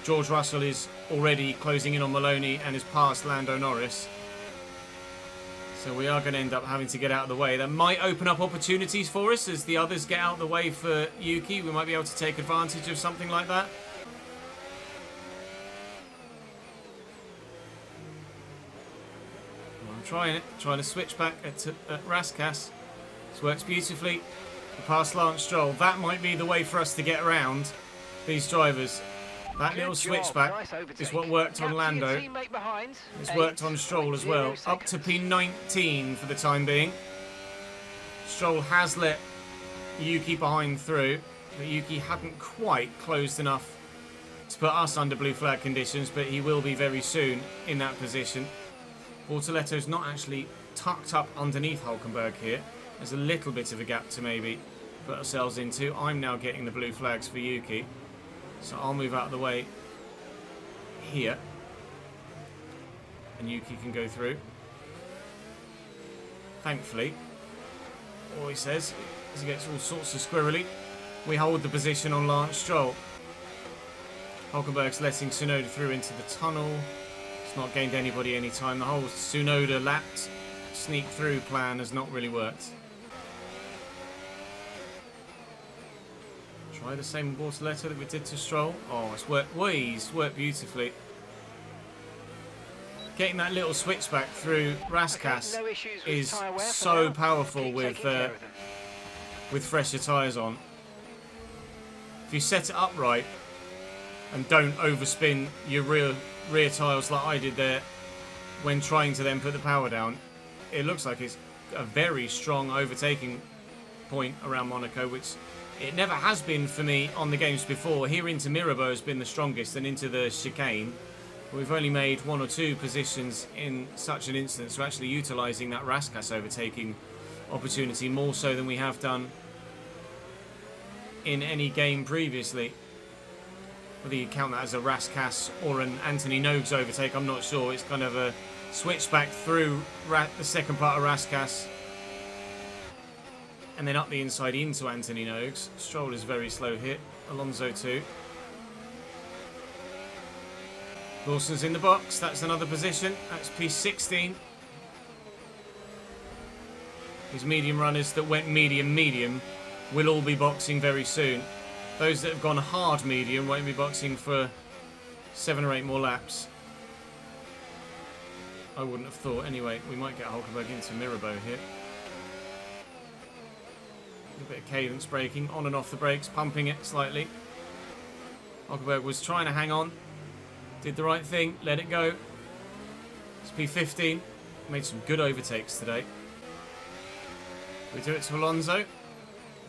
George Russell is already closing in on Maloney and is past Lando Norris. So we are going to end up having to get out of the way. That might open up opportunities for us as the others get out of the way for Yuki. We might be able to take advantage of something like that. I'm trying it. Trying to switch back at Raskas. This works beautifully. We pass Lance Stroll. That might be the way for us to get around these drivers. That little switchback is what worked on Lando. It's worked on Stroll as well. Up to P19 for the time being. Stroll has let Yuki behind through, but Yuki hadn't quite closed enough to put us under blue flag conditions, but he will be very soon in that position. Bortoletto's not actually tucked up underneath Hulkenberg here. There's a little bit of a gap to maybe put ourselves into. I'm now getting the blue flags for Yuki. So I'll move out of the way here. And Yuki can go through. Thankfully. Or he says, as he gets all sorts of squirrely. We hold the position on Lance Stroll. Hulkenberg's letting Tsunoda through into the tunnel. It's not gained anybody any time. The whole Tsunoda lapped sneak through plan has not really worked. Try the same water letter that we did to Stroll. Oh, it's worked. It's worked beautifully. Getting that little switchback through Raskas is so powerful with fresher tyres on. If you set it up right and don't overspin your rear tyres like I did there when trying to then put the power down, it looks like it's a very strong overtaking point around Monaco, which it never has been for me on the games before. Here into Mirabeau has been the strongest, and into the chicane. We've only made 1 or 2 positions in such an instance, so actually utilising that Raskas overtaking opportunity more so than we have done in any game previously. Whether you count that as a Raskas or an Anthony Nogues overtake, I'm not sure. It's kind of a switch back through the second part of Raskas and then up the inside into Anthony Nogues. Stroll is very slow hit. Alonso too. Lawson's in the box. That's another position. That's P16. These medium runners that went medium will all be boxing very soon. Those that have gone hard medium won't be boxing for 7 or 8 more laps. I wouldn't have thought. Anyway, we might get Hulkenberg into Mirabeau here. A bit of cadence braking, on and off the brakes, pumping it slightly. Hulkenberg was trying to hang on. Did the right thing, let it go. It's P15. Made some good overtakes today. We do it to Alonso.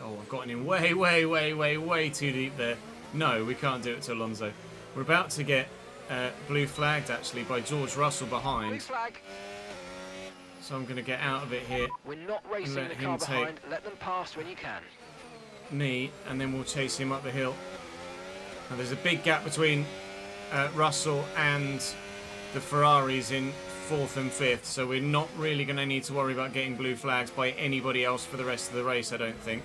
Oh, I've gotten in way too deep there. No, we can't do it to Alonso. We're about to get blue flagged, actually, by George Russell behind. Blue flag. So I'm going to get out of it here. We're not racing the car behind. Let them pass when you can. Me, and then we'll chase him up the hill. Now, there's a big gap between Russell and the Ferraris in 4th and 5th, so we're not really going to need to worry about getting blue flags by anybody else for the rest of the race, I don't think.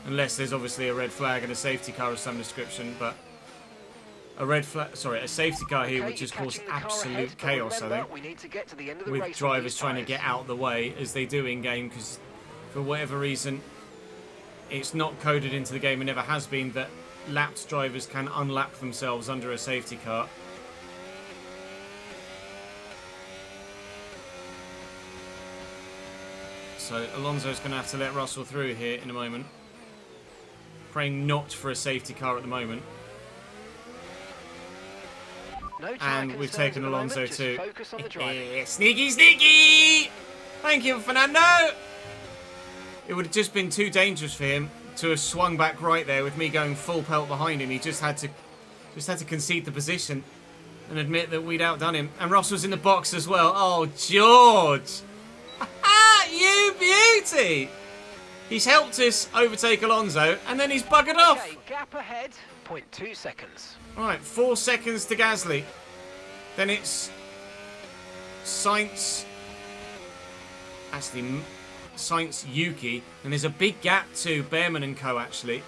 Unless there's obviously a red flag and a safety car of some description, but a safety car here would just cause absolute chaos, I think, we need to get to the end of the with race drivers trying to get out of the way as they do in game, because for whatever reason it's not coded into the game and never has been that lapped drivers can unlap themselves under a safety car. So Alonso's going to have to let Russell through here in a moment. Praying not for a safety car at the moment. No and we've taken Alonso too. Yeah, sneaky! Thank you, Fernando! It would have just been too dangerous for him to have swung back right there with me going full pelt behind him. He just had to concede the position and admit that we'd outdone him. And Russell's in the box as well. Oh, George! You beauty! He's helped us overtake Alonso, and then he's buggered off. Gap ahead, 0.2 seconds. Right, 4 seconds to Gasly. Then it's Sainz. Actually, Sainz Yuki. And there's a big gap to Behrman and co, actually.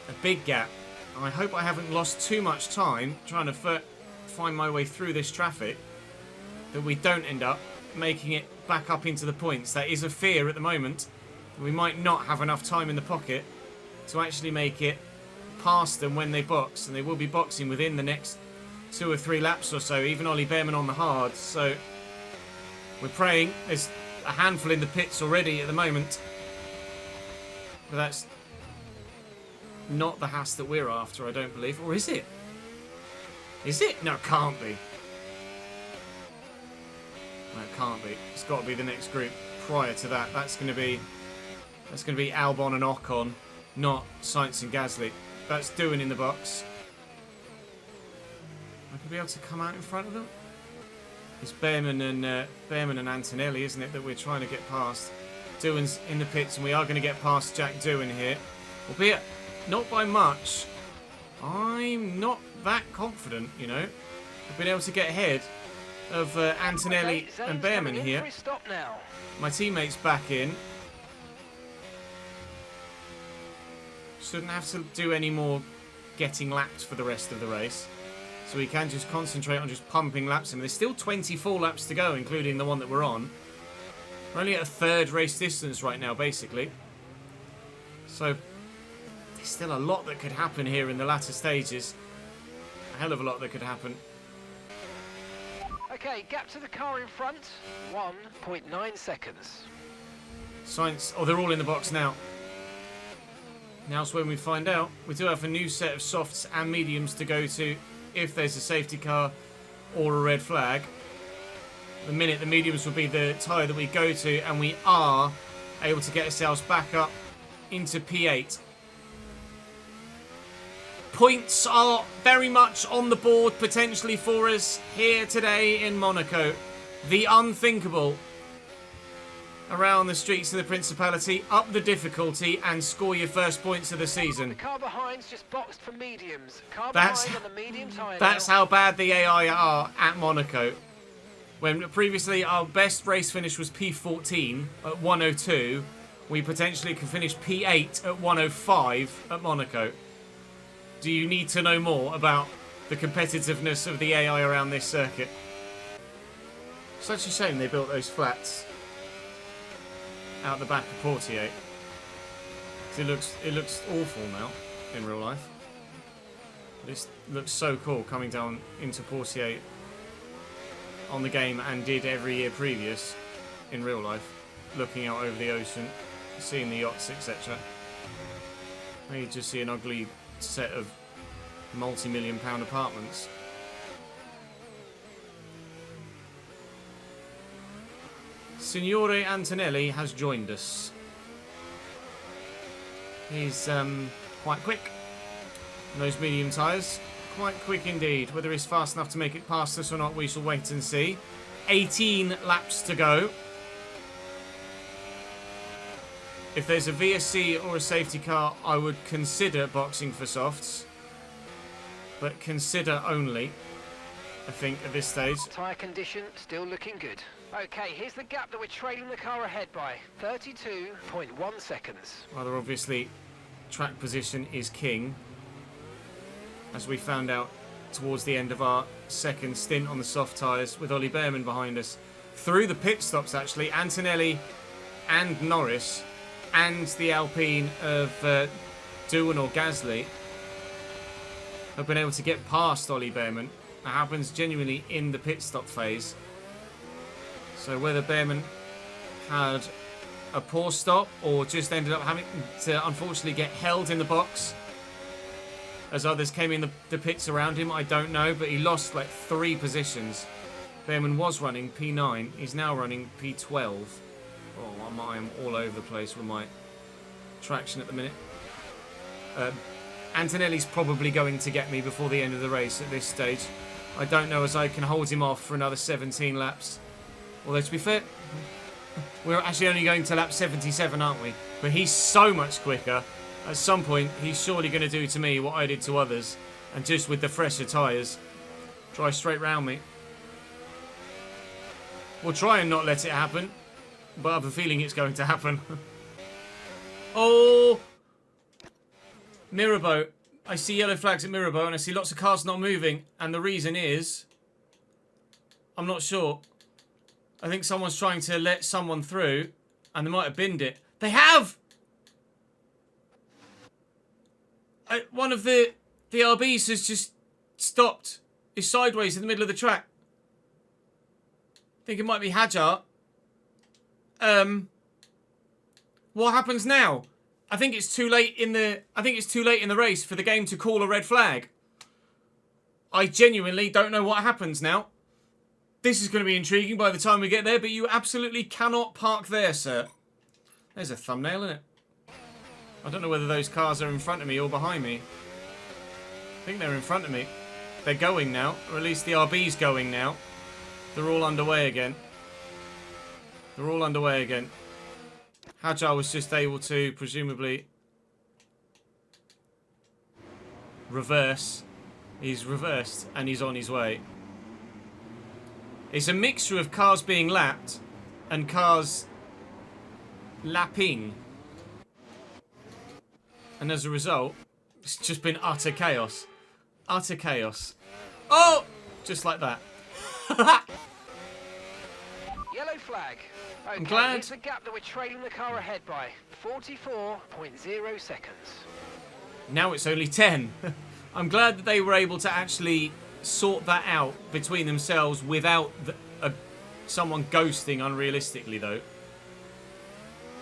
A big gap. I hope I haven't lost too much time trying to find my way through this traffic, that we don't end up making it back up into the points. That is a fear at the moment. We might not have enough time in the pocket to actually make it past them when they box, and they will be boxing within the next 2 or 3 laps or so, even Ollie Behrman on the hards. So we're praying. There's a handful in the pits already at the moment, but that's not the Haas that we're after, I don't believe. Or is it? Is it? No, it can't be. No, it can't be. It's got to be the next group prior to that. That's going to be Albon and Ocon, not Sainz and Gasly. That's Doohan in the box. I could be able to come out in front of them. It's Behrman and Antonelli, isn't it, that we're trying to get past? Doohan's in the pits, and we are going to get past Jack Doohan here, albeit not by much. I'm not that confident, you know. I've been able to get ahead of Antonelli and Behrman here. My teammate's back in. Shouldn't have to do any more getting lapped for the rest of the race. So we can just concentrate on just pumping laps in. There's still 24 laps to go, including the one that we're on. We're only at a third race distance right now, basically. So there's still a lot that could happen here in the latter stages. A hell of a lot that could happen. Okay, gap to the car in front, 1.9 seconds. Science. Oh, they're all in the box now. Now's when we find out. We do have a new set of softs and mediums to go to if there's a safety car or a red flag. The minute the mediums will be the tyre that we go to, and we are able to get ourselves back up into P8. Points are very much on the board potentially for us here today in Monaco. The unthinkable around the streets of the Principality. Up the difficulty and score your first points of the season. The car behind's just boxed for mediums. Car That's behind on the medium tyre how bad the AI are at Monaco. When previously our best race finish was P14 at 102, we potentially can finish P8 at 105 at Monaco. Do you need to know more about the competitiveness of the AI around this circuit? Such a shame they built those flats out the back of Portier. It looks awful now in real life. This looks so cool coming down into Portier on the game, and did every year previous in real life, looking out over the ocean, seeing the yachts, etc. Now you just see an ugly set of multi-million-pound apartments. Signore Antonelli has joined us. He's quite quick. And those medium tyres, quite quick indeed. Whether he's fast enough to make it past us or not, we shall wait and see. 18 laps to go. If there's a VSC or a safety car, I would consider boxing for softs. But consider only, I think, at this stage. tyre condition still looking good. Okay, here's the gap that we're trailing the car ahead by. 32.1 seconds. Rather obviously, track position is king. As we found out towards the end of our second stint on the soft tyres, with Ollie Behrman behind us. Through the pit stops, actually, Antonelli and Norris and the Alpine of Doohan or Gasly have been able to get past Ollie Behrman. That happens genuinely in the pit stop phase. So whether Behrman had a poor stop or just ended up having to unfortunately get held in the box as others came in the pits around him, I don't know, but he lost like 3 positions. Behrman was running P9, he's now running P12. Oh, I am all over the place with my traction at the minute. Antonelli's probably going to get me before the end of the race at this stage. I don't know as I can hold him off for another 17 laps. Although, to be fair, we're actually only going to lap 77, aren't we? But he's so much quicker. At some point, he's surely going to do to me what I did to others. And just with the fresher tyres, drive straight round me. We'll try and not let it happen. But I have a feeling it's going to happen. Oh! Mirabeau. I see yellow flags at Mirabeau and I see lots of cars not moving. And the reason is, I'm not sure. I think someone's trying to let someone through and they might have binned it. They have! One of the RBs has just stopped. Is sideways in the middle of the track. I think it might be Hajar. What happens now? I think it's too late in the race for the game to call a red flag. I genuinely don't know what happens now. This is going to be intriguing by the time we get there, but you absolutely cannot park there, sir. There's a thumbnail, isn't it? I don't know whether those cars are in front of me or behind me. I think they're in front of me. They're going now, or at least the RB's going now. They're all underway again. They're all underway again. Hajar was just able to, presumably, reverse. He's reversed and he's on his way. It's a mixture of cars being lapped and cars lapping. And as a result, it's just been utter chaos. Utter chaos. Oh! Just like that. Yellow flag. Okay, I'm glad. here's the gap that we're trailing the car ahead by. 44.0 seconds. Now it's only 10. I'm glad that they were able to actually sort that out between themselves without someone ghosting unrealistically, though.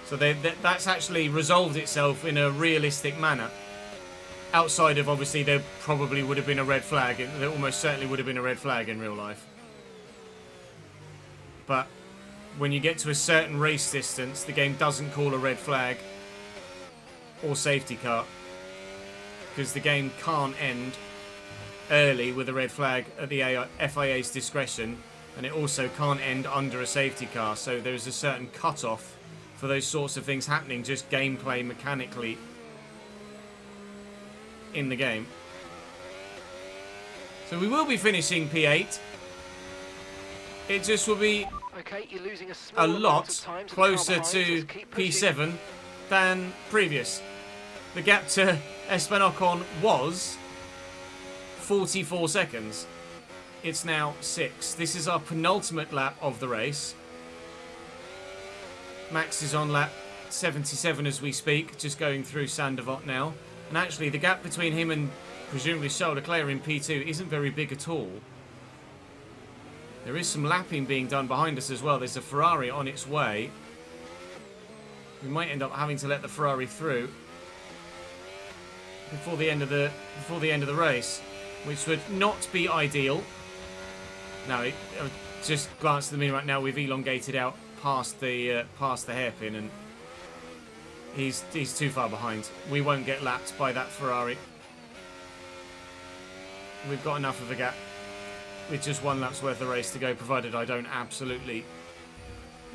So that's actually resolved itself in a realistic manner. Outside of, obviously, there probably would have been a red flag. There almost certainly would have been a red flag in real life. But when you get to a certain race distance, the game doesn't call a red flag or safety car. Because the game can't end early with a red flag at the FIA's discretion. And it also can't end under a safety car. So there's a certain cut-off for those sorts of things happening, just gameplay mechanically in the game. So we will be finishing P8. It just will be Okay, you're losing a a lot time to closer to P7 than previous. The gap to Esteban Ocon was 44 seconds. It's now 6. This is our penultimate lap of the race. Max is on lap 77 as we speak, just going through Sandevot now. And actually, the gap between him and presumably Charles Leclerc in P2 isn't very big at all. There is some lapping being done behind us as well. There's a Ferrari on its way. We might end up having to let the Ferrari through before the end of the race, which would not be ideal. No, just glance at the minute right now. We've elongated out past the hairpin, and he's too far behind. We won't get lapped by that Ferrari. We've got enough of a gap with just 1 lap's worth of race to go, provided I don't absolutely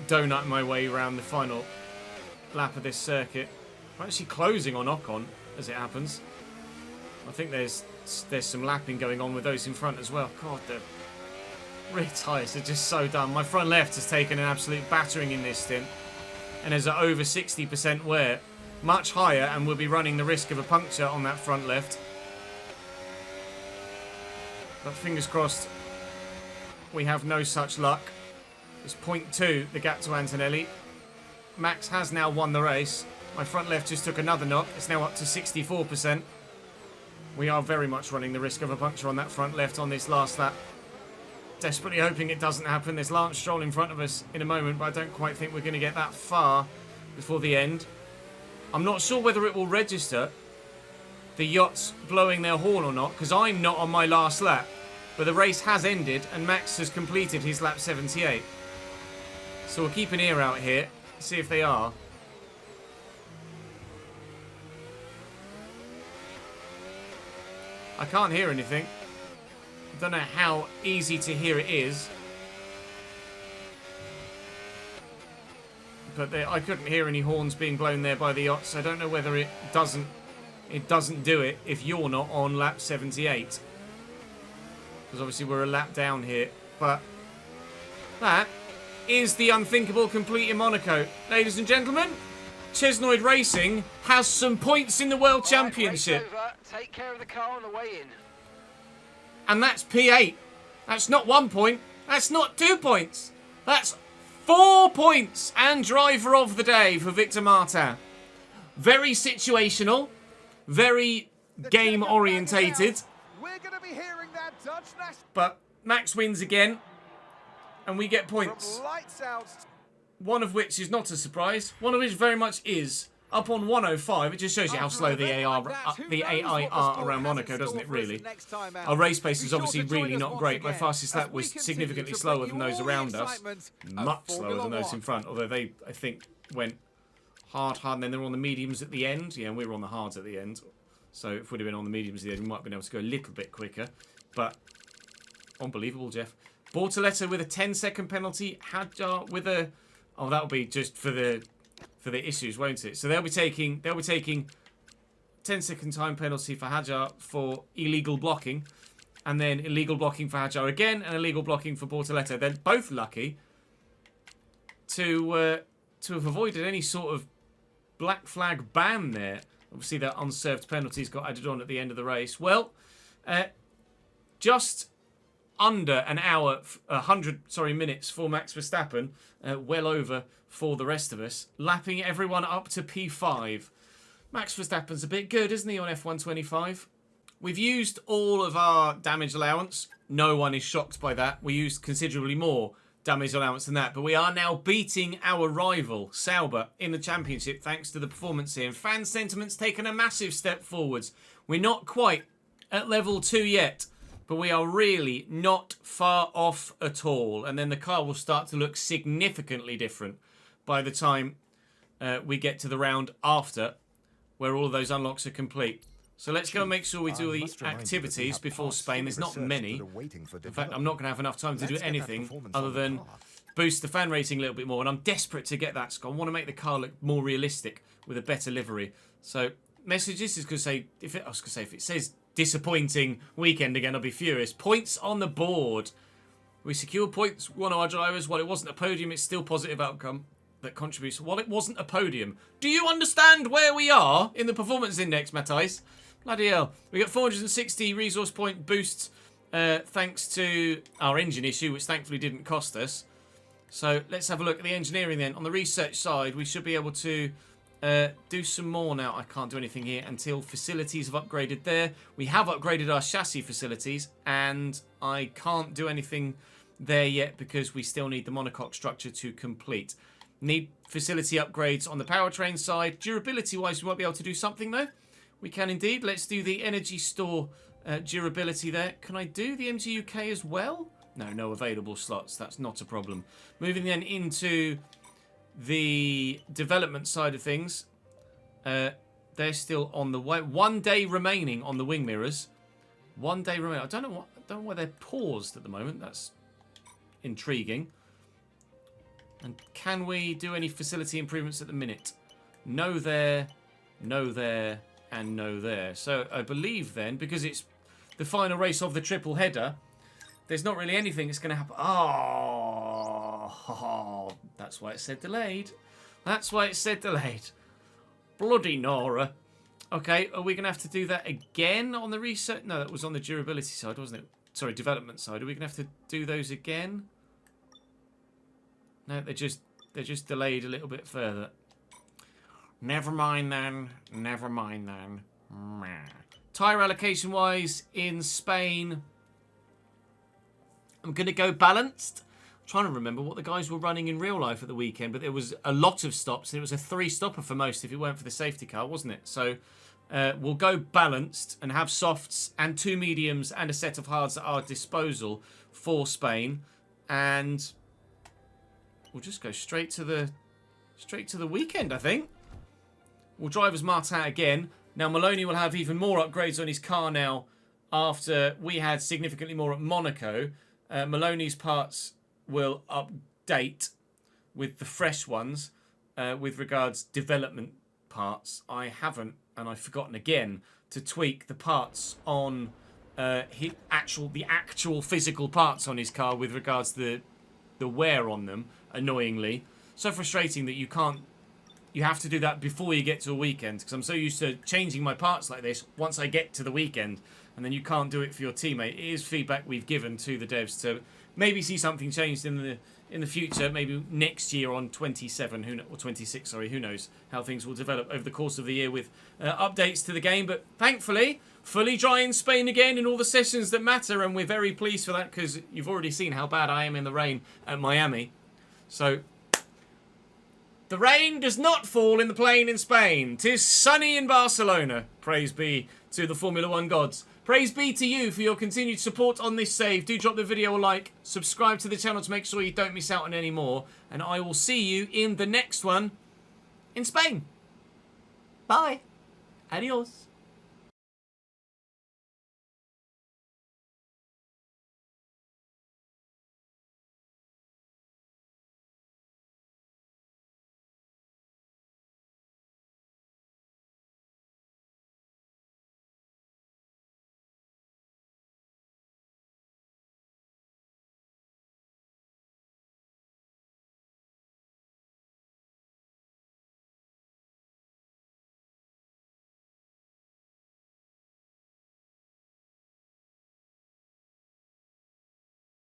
donut my way around the final lap of this circuit. I'm actually closing on Ocon, as it happens. I think there's some lapping going on with those in front as well. God, the rear tyres are just so done. My front left has taken an absolute battering in this stint and is at over 60% wear. Much higher, and we'll be running the risk of a puncture on that front left. But fingers crossed we have no such luck. It's 0.2, the gap to Antonelli. Max has now won the race. My front left just took another knock. It's now up to 64%. We are very much running the risk of a puncture on that front left on this last lap. Desperately hoping it doesn't happen. There's Lance Stroll in front of us in a moment, but I don't quite think we're going to get that far before the end. I'm not sure whether it will register the yachts blowing their horn or not, because I'm not on my last lap. But the race has ended, and Max has completed his lap 78. So we'll keep an ear out here, see if they are. I can't hear anything. I don't know how easy to hear it is. But I couldn't hear any horns being blown there by the yachts. I don't know whether it doesn't do it if you're not on lap 78. Because obviously we're a lap down here. But that is the unthinkable complete in Monaco. Ladies and gentlemen, Chesnoid Racing has some points in the World Championship. Race over. Take care of the car on the way in. And that's P8. That's not 1 point. That's not 2 points. That's 4 points. And driver of the day for Victor Martin. Very situational. Very game orientated. We're going to be hearing that Dutch national. But Max wins again. And we get points. Lights out. One of which is not a surprise. One of which very much is. Up on 105, it just shows you how slow the AI are around Monaco, doesn't it, really? Our race pace is obviously really not great. My fastest lap was significantly slower than those around us. Much slower than those in front, although they, I think, went hard, and then they were on the mediums at the end. Yeah, and we were on the hards at the end. So if we'd have been on the mediums at the end, we might have been able to go a little bit quicker. But unbelievable, Jeff. Bortoleto with a 10-second penalty. Hadjar with a... Oh, that'll be just for the issues, won't it? So they'll be taking 10-second time penalty for Hadjar for illegal blocking, and then illegal blocking for Hadjar again, and illegal blocking for Bortoleto. They're both lucky to have avoided any sort of black flag ban there. Obviously, that unserved penalties got added on at the end of the race. Well, just under an hour, 100 minutes for Max Verstappen, well over for the rest of us, lapping everyone up to P5. Max Verstappen's a bit good, isn't he, on F125? We've used all of our damage allowance. No one is shocked by that. We used considerably more damage allowance than that, but we are now beating our rival, Sauber, in the championship thanks to the performance here. And fan sentiment's taken a massive step forwards. We're not quite at level 2 yet, but we are really not far off at all. And then the car will start to look significantly different by the time we get to the round after, where all of those unlocks are complete. So let's go and make sure we do all the activities before Spain. There's not many. In fact, I'm not going to have enough time to do anything other than boost the fan rating a little bit more. And I'm desperate to get that. So I want to make the car look more realistic with a better livery. So messages is going to say, if it says disappointing weekend again, I'll be furious. Points on the board. We secured points, one of our drivers. While it wasn't a podium, it's still positive outcome that contributes. While it wasn't a podium. Do you understand where we are in the performance index, Matthijs? Bloody hell. We got 460 resource point boosts thanks to our engine issue, which thankfully didn't cost us. So let's have a look at the engineering then. On the research side, we should be able to do some more now. I can't do anything here until facilities have upgraded there. We have upgraded our chassis facilities, and I can't do anything there yet because we still need the monocoque structure to complete. Need facility upgrades on the powertrain side. Durability-wise, we might be able to do something though. We can indeed. Let's do the energy store durability there. Can I do the MGUK as well? No available slots. That's not a problem. Moving then into the development side of things. They're still on the way. 1 day remaining on the wing mirrors. 1 day remaining. I don't know why they're paused at the moment. That's intriguing. And can we do any facility improvements at the minute? No there, no there, and no there. So I believe then, because it's the final race of the triple header, there's not really anything that's going to happen. Oh, that's why it said delayed. That's why it said delayed. Bloody Nora. Okay, are we going to have to do that again on the research? No, that was on the durability side, wasn't it? Sorry, development side. Are we going to have to do those again? No, they're just delayed a little bit further. Never mind then. Never mind then. Tyre allocation wise in Spain, I'm going to go balanced. I'm trying to remember what the guys were running in real life at the weekend, but there was a lot of stops. And it was a 3-stopper for most if it weren't for the safety car, wasn't it? So we'll go balanced and have softs and 2 mediums and a set of hards at our disposal for Spain. And we'll just go straight to the weekend, I think. We'll drive as Martin again. Now, Maloney will have even more upgrades on his car now after we had significantly more at Monaco. Maloney's parts will update with the fresh ones with regards development parts. I haven't, and I've forgotten again, to tweak the parts on the actual physical parts on his car with regards to the wear on them, annoyingly. So frustrating that you have to do that before you get to a weekend, because I'm so used to changing my parts like this once I get to the weekend, and then you can't do it for your teammate. It is feedback we've given to the devs to maybe see something changed in the future, maybe next year on 27 or 26, sorry, who knows how things will develop over the course of the year with updates to the game. But thankfully, fully dry in Spain again in all the sessions that matter, and we're very pleased for that, because you've already seen how bad I am in the rain at Miami. So the rain does not fall in the plain in Spain. 'Tis sunny in Barcelona. Praise be to the Formula 1 gods. Praise be to you for your continued support on this save. Do drop the video a like. Subscribe to the channel to make sure you don't miss out on any more. And I will see you in the next one in Spain. Bye. Adios.